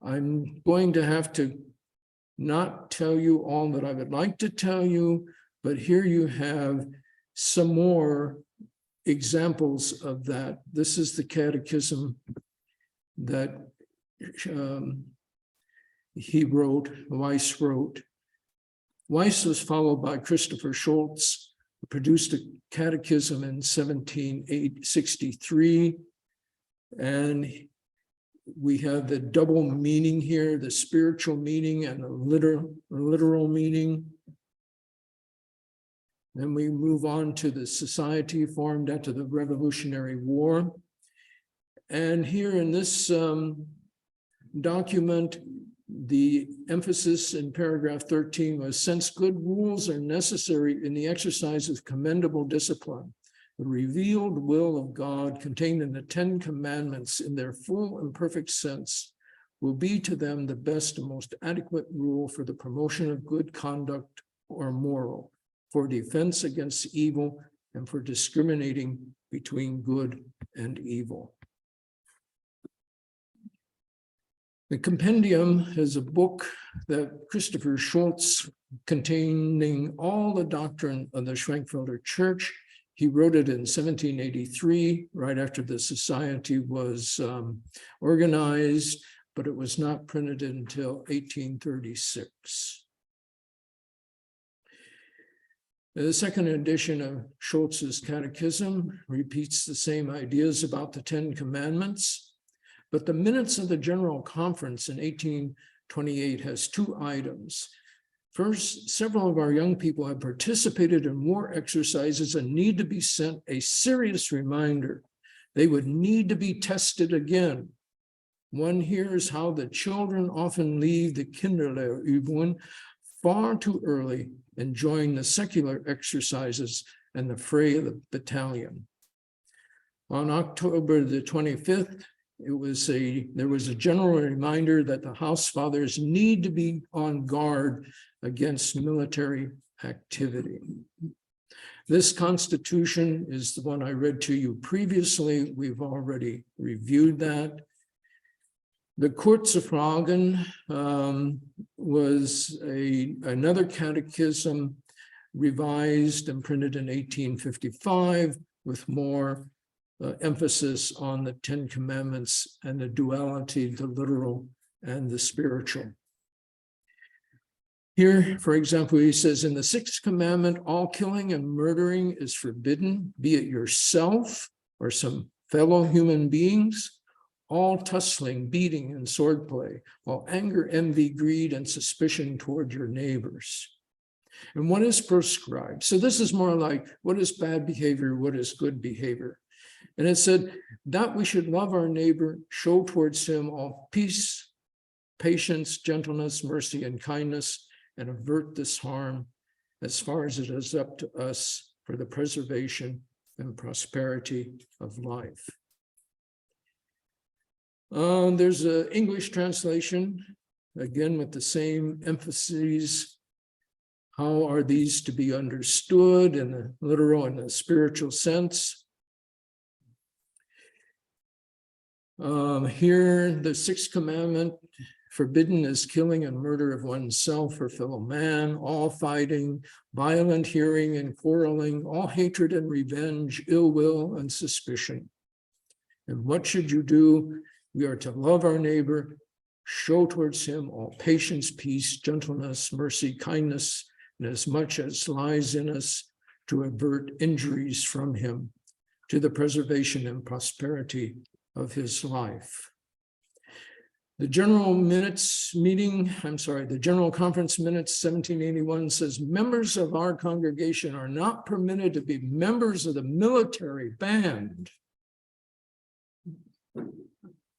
I'm going to have to not tell you all that I would like to tell you, but here you have some more examples of that. This is the Catechism that Weiss wrote. Weiss was followed by Christopher Schultz, who produced a catechism in 1763. And we have the double meaning here, the spiritual meaning and the literal meaning. Then we move on to the society formed after the Revolutionary War. And here in this document, the emphasis in paragraph 13 was, since good rules are necessary in the exercise of commendable discipline, the revealed will of God contained in the 10 Commandments in their full and perfect sense will be to them the best and most adequate rule for the promotion of good conduct or moral, for defense against evil, and for discriminating between good and evil. The Compendium is a book that Christopher Schultz, containing all the doctrine of the Schwenkfelder Church. He wrote it in 1783, right after the society was organized, but it was not printed until 1836. The second edition of Schultz's Catechism repeats the same ideas about the 10 Commandments, but the minutes of the General Conference in 1828 has 2 items. First, several of our young people have participated in war exercises and need to be sent a serious reminder. They would need to be tested again. One hears how the children often leave the Kinderlehrübungen far too early and join the secular exercises and the fray of the battalion. On October the 25th, there was a general reminder that the house fathers need to be on guard against military activity. This constitution is the one I read to you previously. We've already reviewed that. The Kurzfragen was another catechism revised and printed in 1855 with more emphasis on the 10 Commandments and the duality, the literal and the spiritual. Here, for example, he says, in the sixth commandment, all killing and murdering is forbidden, be it yourself or some fellow human beings, all tussling, beating, and swordplay, all anger, envy, greed, and suspicion toward your neighbors. And what is prescribed? So this is more like, what is bad behavior? What is good behavior? And it said that we should love our neighbor, show towards him all peace, patience, gentleness, mercy, and kindness, and avert this harm as far as it is up to us for the preservation and prosperity of life. There's an English translation, again with the same emphases. How are these to be understood in a literal and a spiritual sense? Here, the sixth commandment, forbidden is killing and murder of oneself or fellow man, all fighting, violent hearing and quarreling, all hatred and revenge, ill will and suspicion. And what should you do? We are to love our neighbor, show towards him all patience, peace, gentleness, mercy, kindness, and as much as lies in us to avert injuries from him, to the preservation and prosperity of his life. The General Conference Minutes 1781 says, members of our congregation are not permitted to be members of the military band,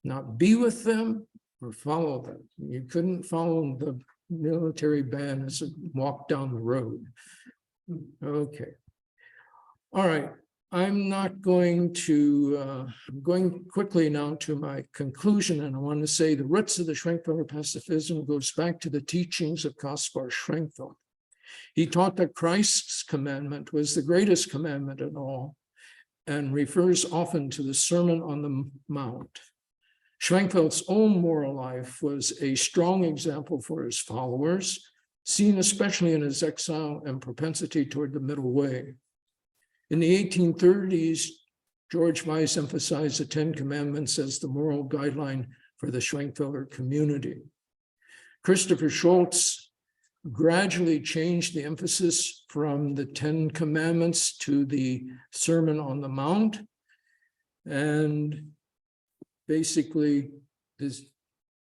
not be with them or follow them. You couldn't follow the military band as it walked down the road. Okay. All right. I'm not going to, I'm going quickly now to my conclusion, and I want to say the roots of the Schwenkfelder Pacifism goes back to the teachings of Kaspar Schwenkfeld. He taught that Christ's commandment was the greatest commandment of all, and refers often to the Sermon on the Mount. Schwenkfeld's own moral life was a strong example for his followers, seen especially in his exile and propensity toward the middle way. In the 1830s, George Weiss emphasized the Ten Commandments as the moral guideline for the Schwenkfelder community. Christopher Schultz gradually changed the emphasis from the Ten Commandments to the Sermon on the Mount. And basically, the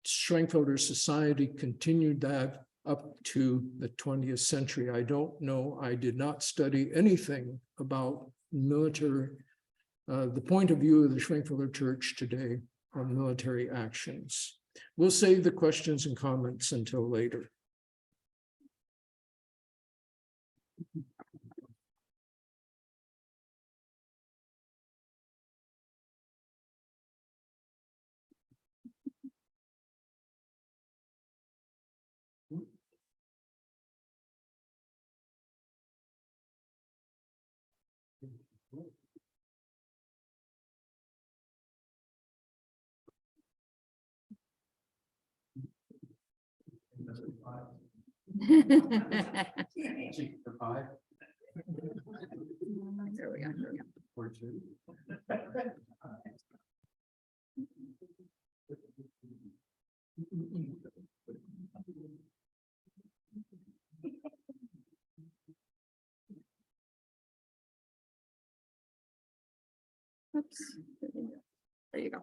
Schwenkfelder Society continued that up to the 20th century. I don't know, I did not study anything about military, the point of view of the Schwenkfelder Church today on military actions. We'll save the questions and comments until later. There we go. Oops. There you go.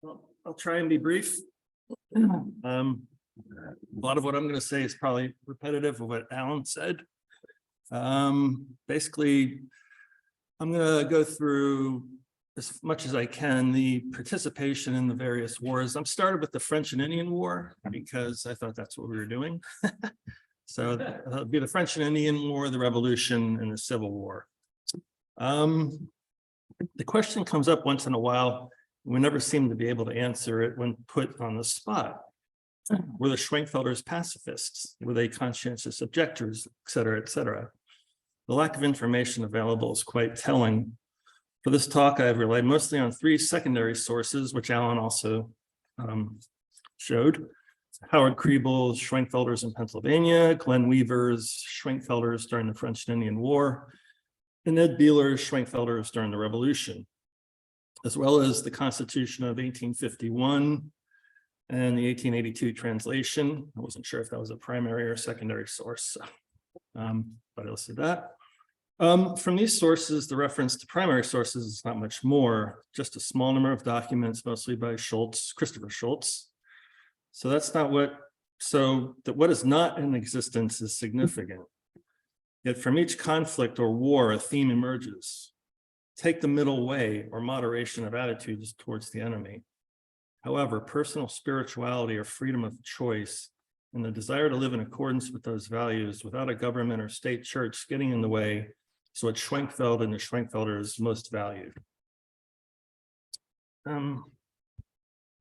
Well, I'll try and be brief. A lot of what I'm going to say is probably repetitive of what Alan said. Basically, I'm going to go through as much as I can the participation in the various wars. I'm started with the French and Indian War because I thought that's what we were doing. So that'll be the French and Indian War, the Revolution, and the Civil War. The question comes up once in a while. We never seem to be able to answer it when put on the spot. Were the Schwenkfelders pacifists? Were they conscientious objectors, et cetera, et cetera? The lack of information available is quite telling. For this talk, I've relied mostly on three secondary sources, which Alan also showed. Howard Kriebel's Schwenkfelders in Pennsylvania, Glenn Weaver's Schwenkfelders during the French and Indian War, and Ed Beeler's Schwenkfelders during the Revolution, as well as the Constitution of 1851 and the 1882 translation. I wasn't sure if that was a primary or secondary source, but I listed that. From these sources, the reference to primary sources is not much more, just a small number of documents, mostly by Christopher Schultz. So that's not what, so that what is not in existence is significant. Yet from each conflict or war, a theme emerges. Take the middle way or moderation of attitudes towards the enemy. However, personal spirituality or freedom of choice and the desire to live in accordance with those values without a government or state church getting in the way is what Schwenkfeld and the Schwenkfelders most valued.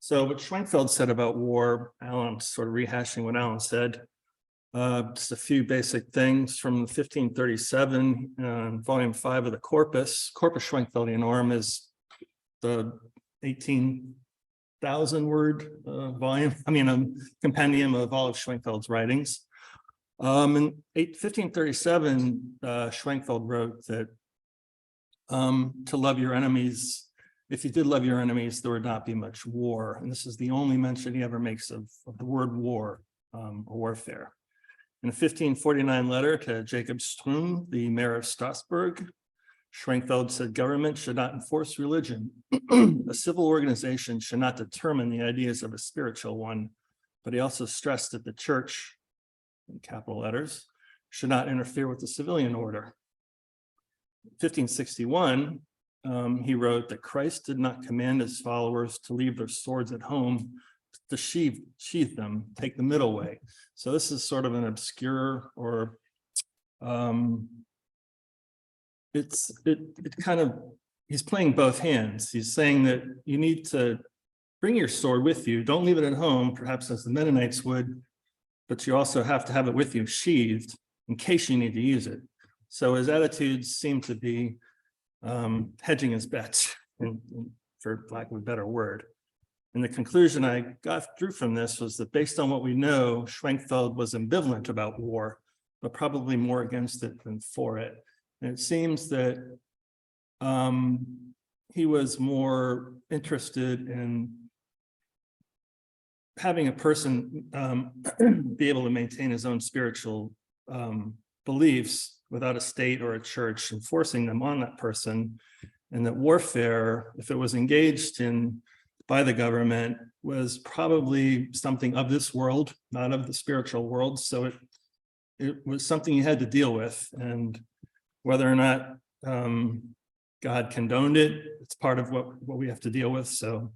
So what Schwenkfeld said about war, Alan, sort of rehashing what Alan said, just a few basic things from 1537, volume 5 of the Corpus Schwenkfeldianorum is the 18,000 word volume, compendium of all of Schwenkfeld's writings. In 1537, Schwenkfeld wrote that to love your enemies, if you did love your enemies, there would not be much war. And this is the only mention he ever makes of the word war or warfare. In a 1549 letter to Jacob Strum, the mayor of Strasbourg, Schwenkfeld said government should not enforce religion. A civil organization should not determine the ideas of a spiritual one, but he also stressed that the church, in capital letters, should not interfere with the civilian order. 1561, he wrote that Christ did not command his followers to leave their swords at home, to sheath them, take the middle way. So this is sort of an obscure or he's playing both hands. He's saying that you need to bring your sword with you. Don't leave it at home, perhaps as the Mennonites would, but you also have to have it with you sheathed in case you need to use it. So his attitudes seem to be hedging his bets, for lack of a better word. And the conclusion I drew from this was that based on what we know, Schwenkfeld was ambivalent about war, but probably more against it than for it. And it seems that he was more interested in having a person be able to maintain his own spiritual beliefs without a state or a church enforcing them on that person, and that warfare, if it was engaged in by the government, was probably something of this world, not of the spiritual world. So it was something you had to deal with, and whether or not God condoned it, it's part of what we have to deal with. So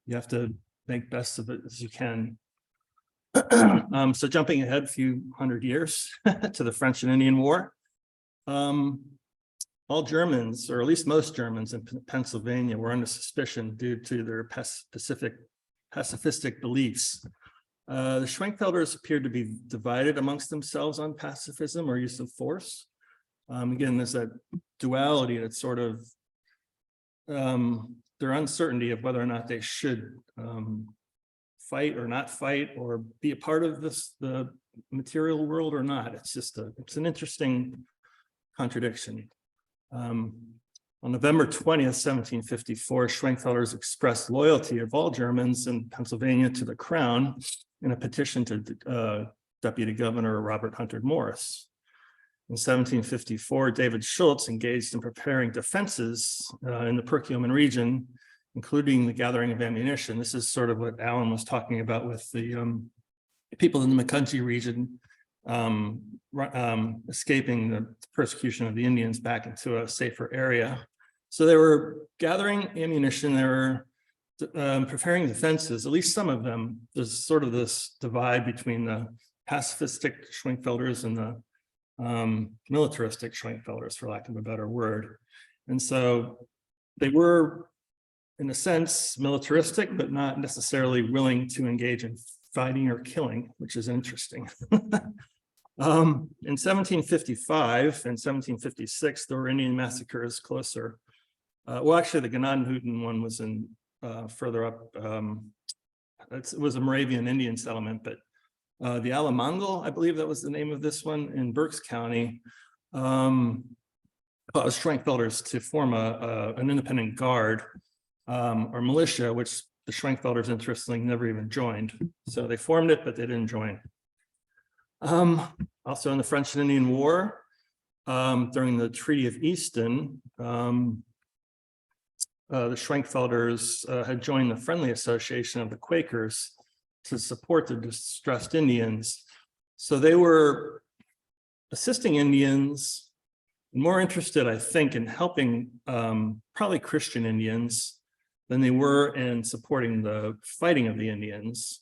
you have to make best of it as you can. So jumping ahead a few hundred years to the French and Indian War, all Germans, or at least most Germans in Pennsylvania, were under suspicion due to their pacifistic beliefs. The Schwenkfelders appeared to be divided amongst themselves on pacifism or use of force. Again, there's that duality that's sort of their uncertainty of whether or not they should fight or not fight, or be a part of the material world or not. It's just it's an interesting contradiction. On November 20th, 1754, Schwenkfelders expressed loyalty of all Germans in Pennsylvania to the crown in a petition to Deputy Governor Robert Hunter Morris. In 1754, David Schultz engaged in preparing defenses in the Perkiomen region, including the gathering of ammunition. This is sort of what Alan was talking about with the people in the Macungie region escaping the persecution of the Indians back into a safer area. So they were gathering ammunition, they were preparing defenses, at least some of them. There's sort of this divide between the pacifistic Schwenkfelders and the militaristic Schwenkfelders, for lack of a better word. And so they were, in a sense, militaristic, but not necessarily willing to engage in fighting or killing, which is interesting. In 1755 and 1756, there were Indian massacres closer. Well, actually, the Gnadenhutten one was in further up. It was a Moravian Indian settlement, but the Alamangel, I believe that was the name of this one, in Berks County, caused Schwenkfelders to form an independent guard or militia, which the Schwenkfelders, interestingly, never even joined. So they formed it, but they didn't join. Also in the French and Indian War, during the Treaty of Easton, the Schwenkfelders had joined the Friendly Association of the Quakers to support the distressed Indians. So they were assisting Indians, more interested, I think, in helping probably Christian Indians than they were in supporting the fighting of the Indians.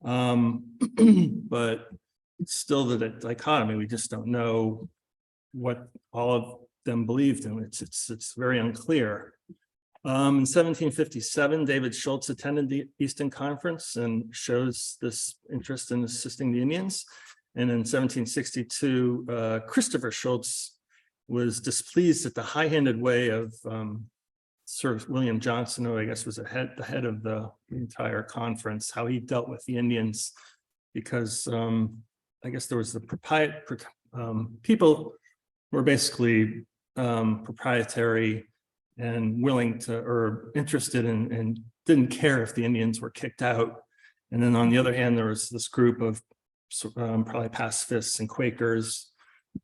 But still the dichotomy, we just don't know what all of them believed in. It's very unclear. In 1757, David Schultz attended the Easton Conference and shows this interest in assisting the Indians. And in 1762, Christopher Schultz was displeased at the high-handed way of Sir William Johnson, who I guess was the head of the entire conference, how he dealt with the Indians, because I guess there was the people were basically proprietary and willing to, or interested in, and didn't care if the Indians were kicked out. And then on the other hand, there was this group of probably pacifists and Quakers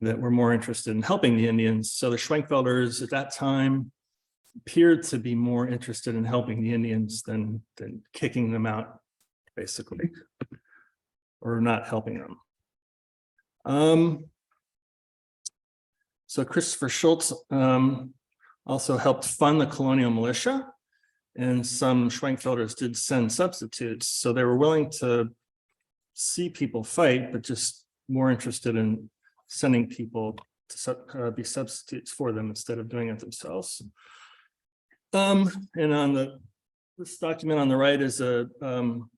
that were more interested in helping the Indians. So the Schwenkfelders at that time appeared to be more interested in helping the Indians than kicking them out, basically, or not helping them. So Christopher Schultz also helped fund the colonial militia, and some Schwenkfelders did send substitutes. So they were willing to see people fight, but just more interested in sending people to be substitutes for them instead of doing it themselves. And on this document on the right is an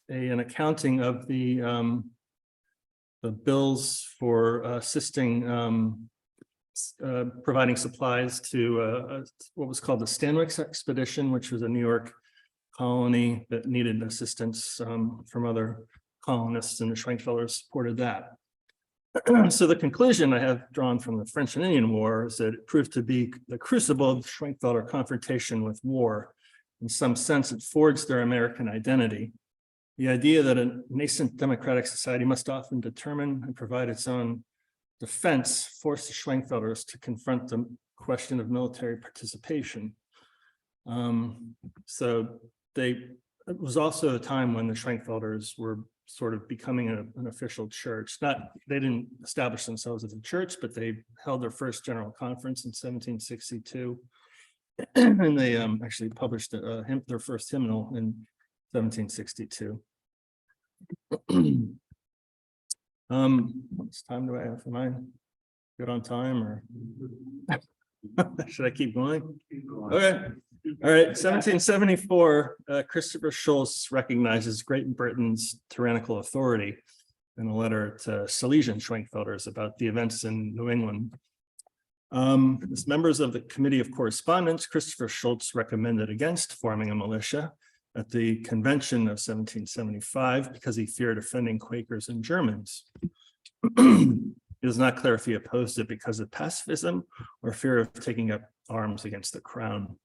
accounting of the bills for assisting providing supplies to what was called the Stanwix Expedition, which was a New York colony that needed assistance from other colonists, and the Schwenkfelders supported that. So the conclusion I have drawn from the French and Indian War is that it proved to be the crucible of Schwenkfelder confrontation with war. In some sense, it forged their American identity. The idea that a nascent democratic society must often determine and provide its own defense forced the Schwenkfelders to confront the question of military participation. So it was also a time when the Schwenkfelders were sort of becoming an official church. They didn't establish themselves as a church, but they held their first general conference in 1762. And they actually published their first hymnal in 1762. How much time do I have? Am I good on time, or should I keep going? Okay. All right. 1774, Christopher Schultz recognizes Great Britain's tyrannical authority in a letter to Silesian Schwenkfelders about the events in New England. As members of the Committee of Correspondence, Christopher Schultz recommended against forming a militia at the convention of 1775 because he feared offending Quakers and Germans. It is not clear if he opposed it because of pacifism or fear of taking up arms against the crown.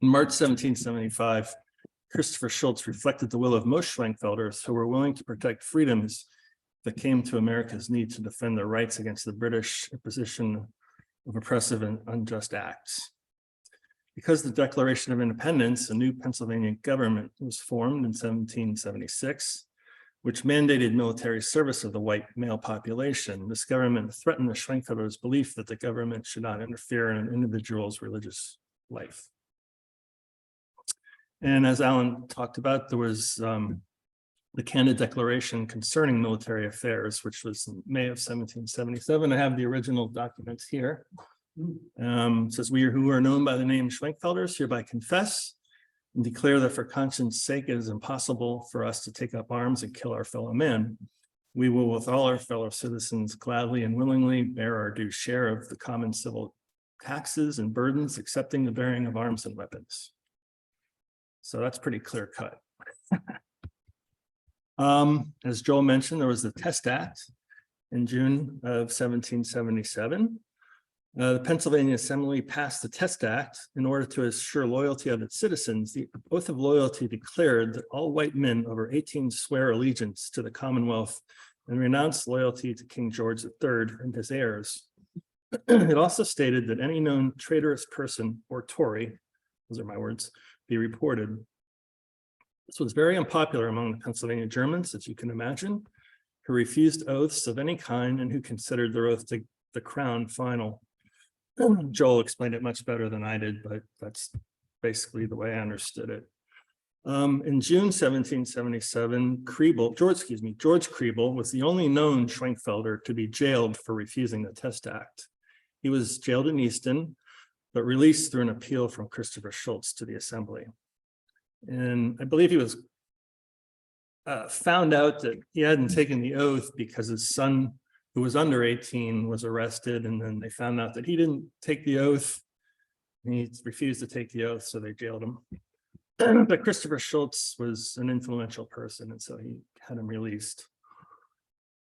In March 1775, Christopher Schultz reflected the will of most Schwenkfelders who were willing to protect freedoms that came to America's need to defend their rights against the British imposition of oppressive and unjust acts. Because the Declaration of Independence, a new Pennsylvania government was formed in 1776, which mandated military service of the white male population. This government threatened the Schwenkfelders' belief that the government should not interfere in an individual's religious life. And as Alan talked about, there was the Canada Declaration concerning military affairs, which was in May of 1777. I have the original documents here. It says, "We who are known by the name Schwenkfelders hereby confess and declare that for conscience sake it is impossible for us to take up arms and kill our fellow men. We will with all our fellow citizens gladly and willingly bear our due share of the common civil taxes and burdens, accepting the bearing of arms and weapons." So that's pretty clear cut. As Joel mentioned, there was the Test Act in June of 1777. The Pennsylvania Assembly passed the Test Act in order to assure loyalty of its citizens. The oath of loyalty declared that all white men over 18 swear allegiance to the Commonwealth and renounce loyalty to King George III and his heirs. It also stated that any known traitorous person or Tory, those are my words, be reported. This was very unpopular among the Pennsylvania Germans, as you can imagine, who refused oaths of any kind and who considered their oath to the crown final. Joel explained it much better than I did, but that's basically the way I understood it. In June 1777, George Kriebel was the only known Schwenkfelder to be jailed for refusing the Test Act. He was jailed in Easton, but released through an appeal from Christopher Schultz to the Assembly. And I believe he was found out that he hadn't taken the oath because his son, who was under 18, was arrested, and then they found out that he didn't take the oath. He refused to take the oath, so they jailed him. But Christopher Schultz was an influential person, and so he had him released.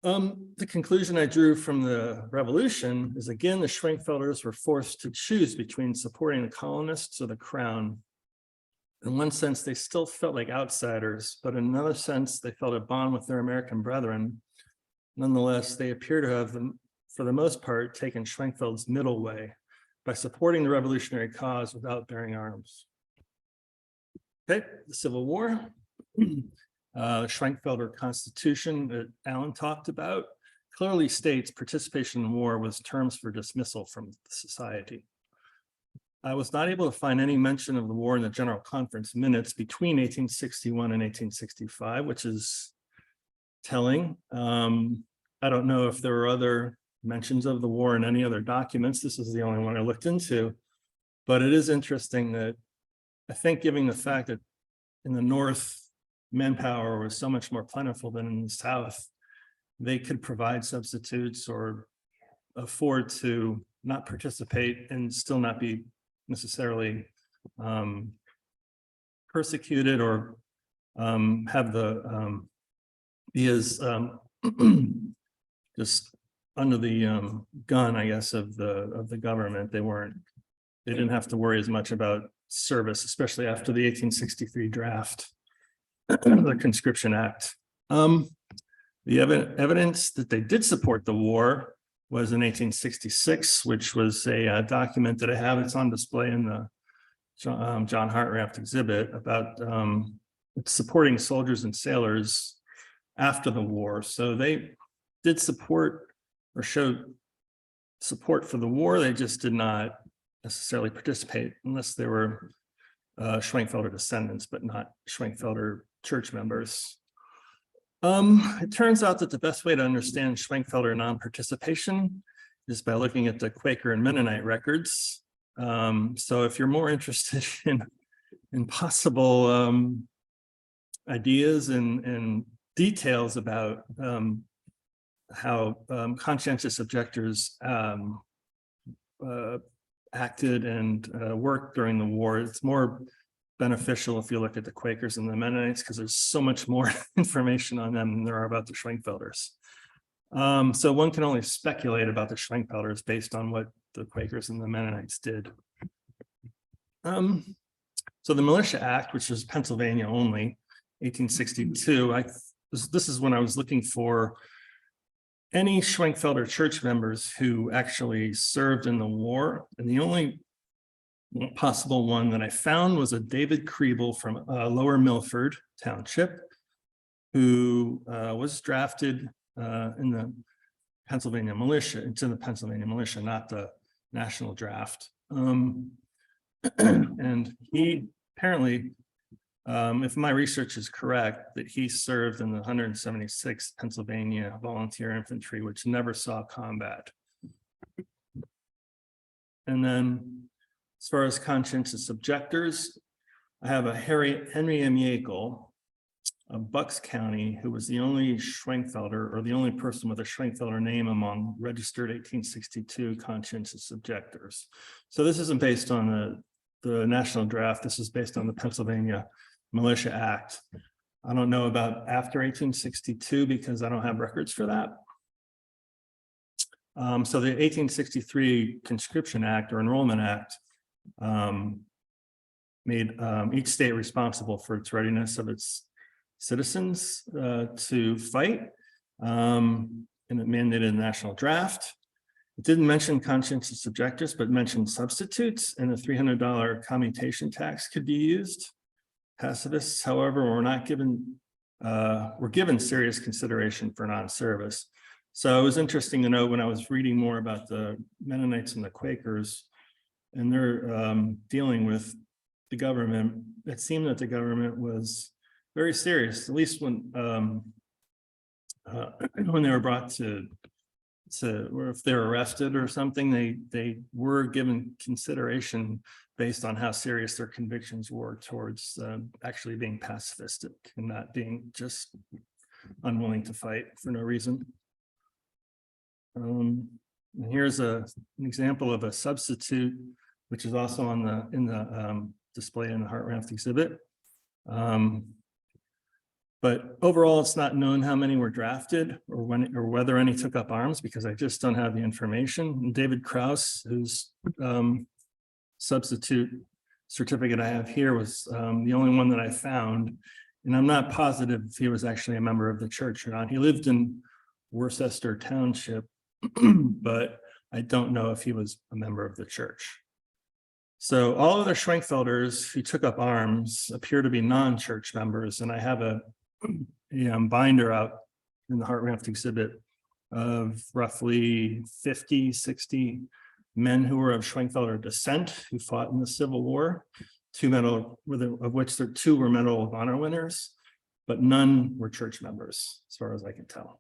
The conclusion I drew from the revolution is, again, the Schwenkfelders were forced to choose between supporting the colonists or the crown. In one sense, they still felt like outsiders, but in another sense, they felt a bond with their American brethren. Nonetheless, they appear to have, for the most part, taken Schwenkfeld's middle way by supporting the revolutionary cause without bearing arms. Okay, the Civil War. The Schwenkfelder Constitution that Alan talked about clearly states participation in war was terms for dismissal from the society. I was not able to find any mention of the war in the General Conference minutes between 1861 and 1865, which is telling. I don't know if there were other mentions of the war in any other documents. This is the only one I looked into, but it is interesting that I think, given the fact that in the North, manpower was so much more plentiful than in the South, they could provide substitutes or afford to not participate and still not be necessarily persecuted or have the be as just under the gun, I guess, of the government. They didn't have to worry as much about service, especially after the 1863 draft, the Conscription Act. The evidence that they did support the war was in 1866, which was a document that I have. It's on display in the John Hartraft exhibit about supporting soldiers and sailors after the war. So they did support or showed support for the war. They just did not necessarily participate unless they were Schwenkfelder descendants, but not Schwenkfelder church members. It turns out that the best way to understand Schwenkfelder non-participation is by looking at the Quaker and Mennonite records. So if you're more interested in possible ideas and details about how conscientious objectors acted and worked during the war, it's more beneficial if you look at the Quakers and the Mennonites, because there's so much more information on them than there are about the Schwenkfelders. So one can only speculate about the Schwenkfelders based on what the Quakers and the Mennonites did. So the Militia Act, which is Pennsylvania only, 1862, this is when I was looking for any Schwenkfelder church members who actually served in the war. And the only possible one that I found was a David Kriebel from Lower Milford Township, who was drafted in the Pennsylvania militia, into the Pennsylvania militia, not the national draft. And he apparently, if my research is correct, that he served in the 176th Pennsylvania Volunteer Infantry, which never saw combat. And then, as far as conscientious objectors, I have a Henry M. Yakel of Bucks County, who was the only Schwenkfelder, or the only person with a Schwenkfelder name among registered 1862 conscientious objectors. So this isn't based on the national draft. This is based on the Pennsylvania Militia Act. I don't know about after 1862 because I don't have records for that. So the 1863 Conscription Act or Enrollment Act made each state responsible for its readiness of its citizens to fight. And it mandated a national draft. It didn't mention conscientious objectors, but mentioned substitutes, and a $300 commutation tax could be used. Pacifists, however, were given serious consideration for non-service. So it was interesting to know when I was reading more about the Mennonites and the Quakers, and they're dealing with the government. It seemed that the government was very serious, at least when they were brought to, or if they were arrested or something, they were given consideration based on how serious their convictions were towards actually being pacifistic and not being just unwilling to fight for no reason. And here's an example of a substitute, which is also on the display in the Heart Raft exhibit. But overall, it's not known how many were drafted or when or whether any took up arms, because I just don't have the information. And David Krause, whose substitute certificate I have here, was the only one that I found. And I'm not positive if he was actually a member of the church or not. He lived in Worcester Township, but I don't know if he was a member of the church. So all other Schwenkfelders who took up arms appear to be non-church members, and I have a binder out in the Heart Raft exhibit of roughly 50, 60 men who were of Schwenkfelder descent who fought in the Civil War, of which two were Medal of Honor winners, but none were church members, as far as I can tell.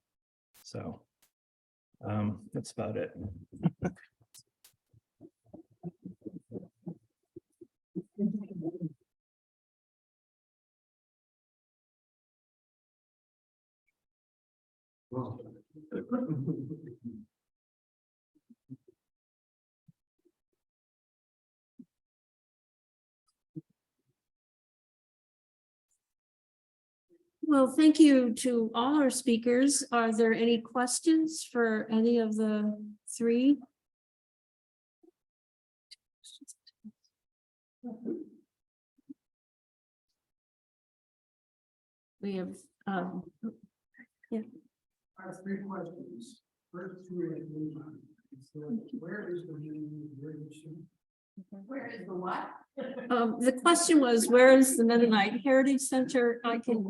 So that's about it. Well, thank you to all our speakers. Are there any questions for any of the three? We have, yeah. I have three questions. First, where is the Where is the what? The question was, where is the Mennonite Heritage Center? I can,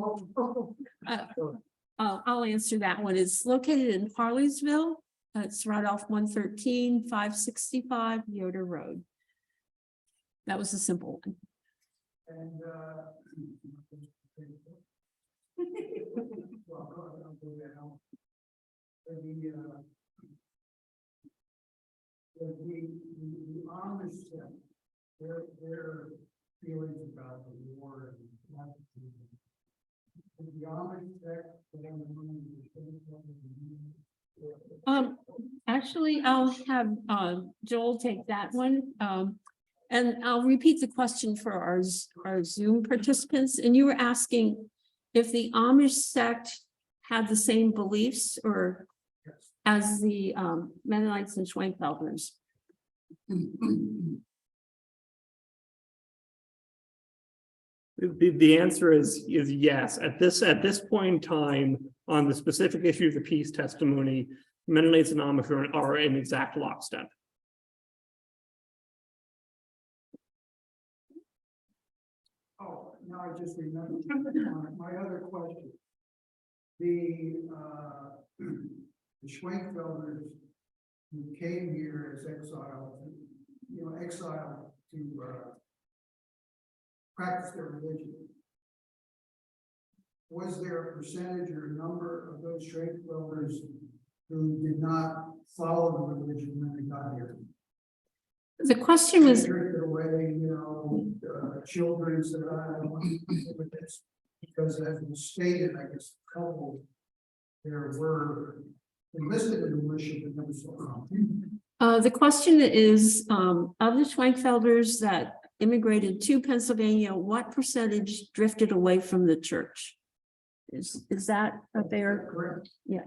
I'll answer that one. It's located in Harleysville. It's right off 113, 565 Yoder Road. That was a simple one. And the Amish, their feelings about the war and the Amish Actually, I'll have Joel take that one. And I'll repeat the question for our Zoom participants. And you were asking if the Amish sect had the same beliefs or as the Mennonites and Schwenkfelders. The answer is yes. At this point in time, on the specific issue of the peace testimony, Mennonites and Amish are in exact lockstep. Oh, now I just remembered my other question. The Schwenkfelders who came here as exiled to practice their religion. Was there a percentage or a number of those Schwenkfelders who did not follow the religion when they got here? The question was, Drifted away, children said, I don't want to deal with this, because as was stated, I guess, a couple there were enlisted in the militia, but never saw. the question is, of the Schwenkfelders that immigrated to Pennsylvania, what percentage drifted away from the church? Is that a fair? Correct. Yeah.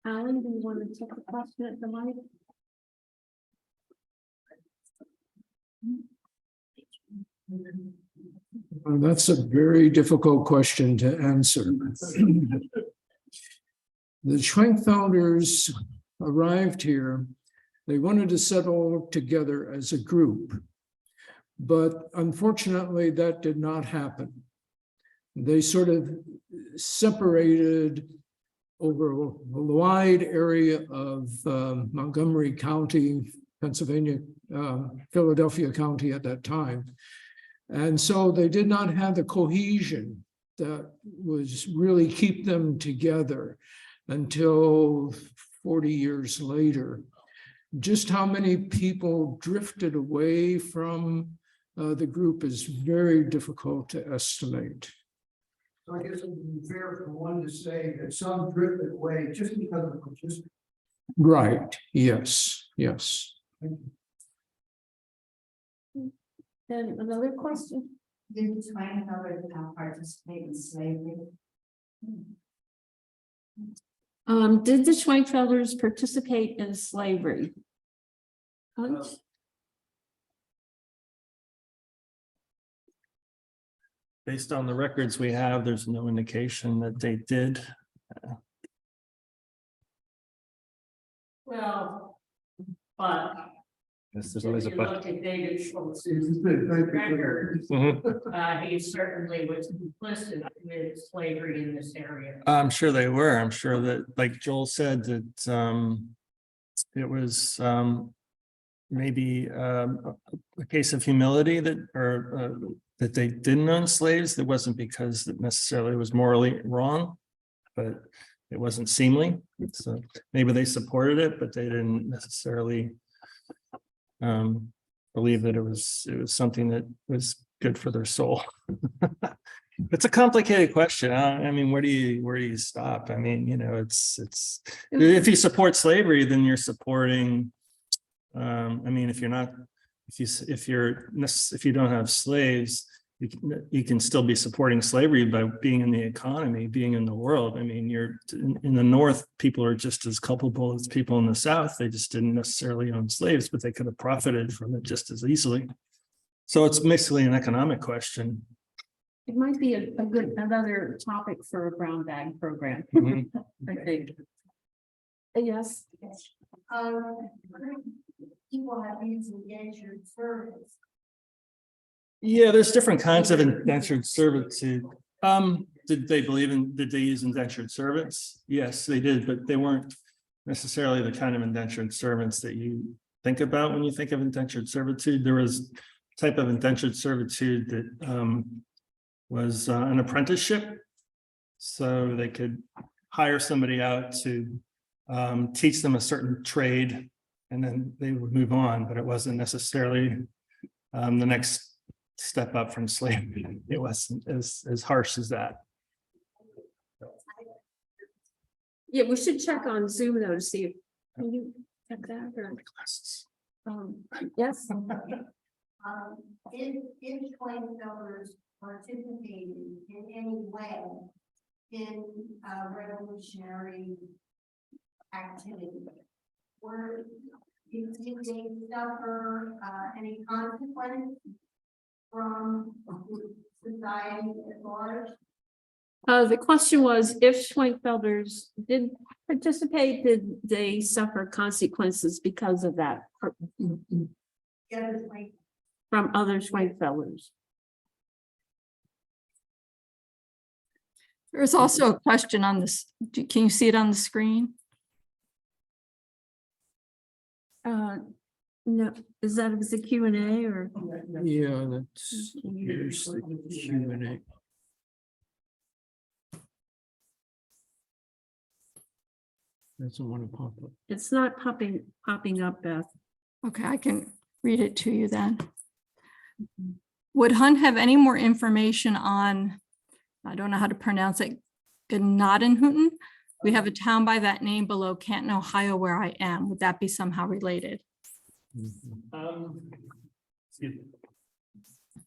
Alan, do you want to take the question at the mic? Well, that's a very difficult question to answer. The Schwenkfelders arrived here. They wanted to settle together as a group, but unfortunately that did not happen. They sort of separated over a wide area of Montgomery County, Pennsylvania, Philadelphia County at that time. And so they did not have the cohesion that was really keep them together until 40 years later. Just how many people drifted away from the group is very difficult to estimate. So I guess it would be fair for one to say that some drifted away just because of participation. Right, yes, yes. Then another question. Did the Schwenkfelders participate in slavery? Did the Schwenkfelders participate in slavery? Hunt? Based on the records we have, there's no indication that they did. Well, but Yes, if there's always a you but. look at David Schultz's record, he certainly was complicit with slavery in this area. I'm sure they were. I'm sure that, like Joel said, that it was maybe a case of humility that they didn't own slaves. That wasn't because it necessarily was morally wrong, but it wasn't seemly. So maybe they supported it, but they didn't necessarily believe that it was something that was good for their soul. It's a complicated question. I mean, where do you stop? I mean, you know, it's if you support slavery, then you're supporting. I mean, if you don't have slaves, you can still be supporting slavery by being in the economy, being in the world. I mean, you're in the North, people are just as culpable as people in the South. They just didn't necessarily own slaves, but they could have profited from it just as easily. So it's basically an economic question. It might be another topic for a brown bag program, Mhm. I think. Yes. People have used indentured service. Yeah, there's different kinds of indentured servitude. Did they use indentured servants? Yes, they did, but they weren't necessarily the kind of indentured servants that you think about when you think of indentured servitude. There was a type of indentured servitude that was an apprenticeship. So they could hire somebody out to teach them a certain trade, and then they would move on, but it wasn't necessarily the next step up from slavery. It wasn't as harsh as that. Yeah, we should check on Zoom though to see if, can you check that or, yes? Did Schwenkfelders participated in any way in revolutionary activity? Did they suffer any consequence from society at large? The question was, if Schwenkfelders did participate, did they suffer consequences because of that from other Schwenkfelders? There's also a question on this. Can you see it on the screen? No, is that a Q&A or? Yeah, that's, here's the Q&A. Doesn't want to pop up. It's not popping up, Beth. Okay, I can read it to you then. Would Hunt have any more information on, I don't know how to pronounce it, Gnadenhutten? We have a town by that name below Canton, Ohio, where I am. Would that be somehow related? Excuse me.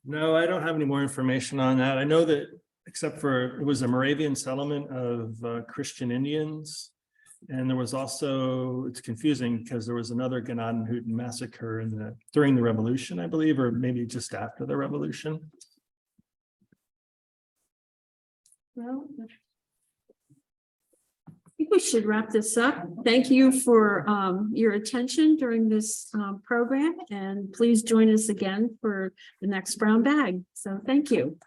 No, I don't have any more information on that. I know that except for it was a Moravian settlement of Christian Indians. And there was also, it's confusing because there was another Gnadenhutten massacre during the Revolution, I believe, or maybe just after the Revolution. Well, I think we should wrap this up. Thank you for your attention during this program, and please join us again for the next brown bag. So thank you.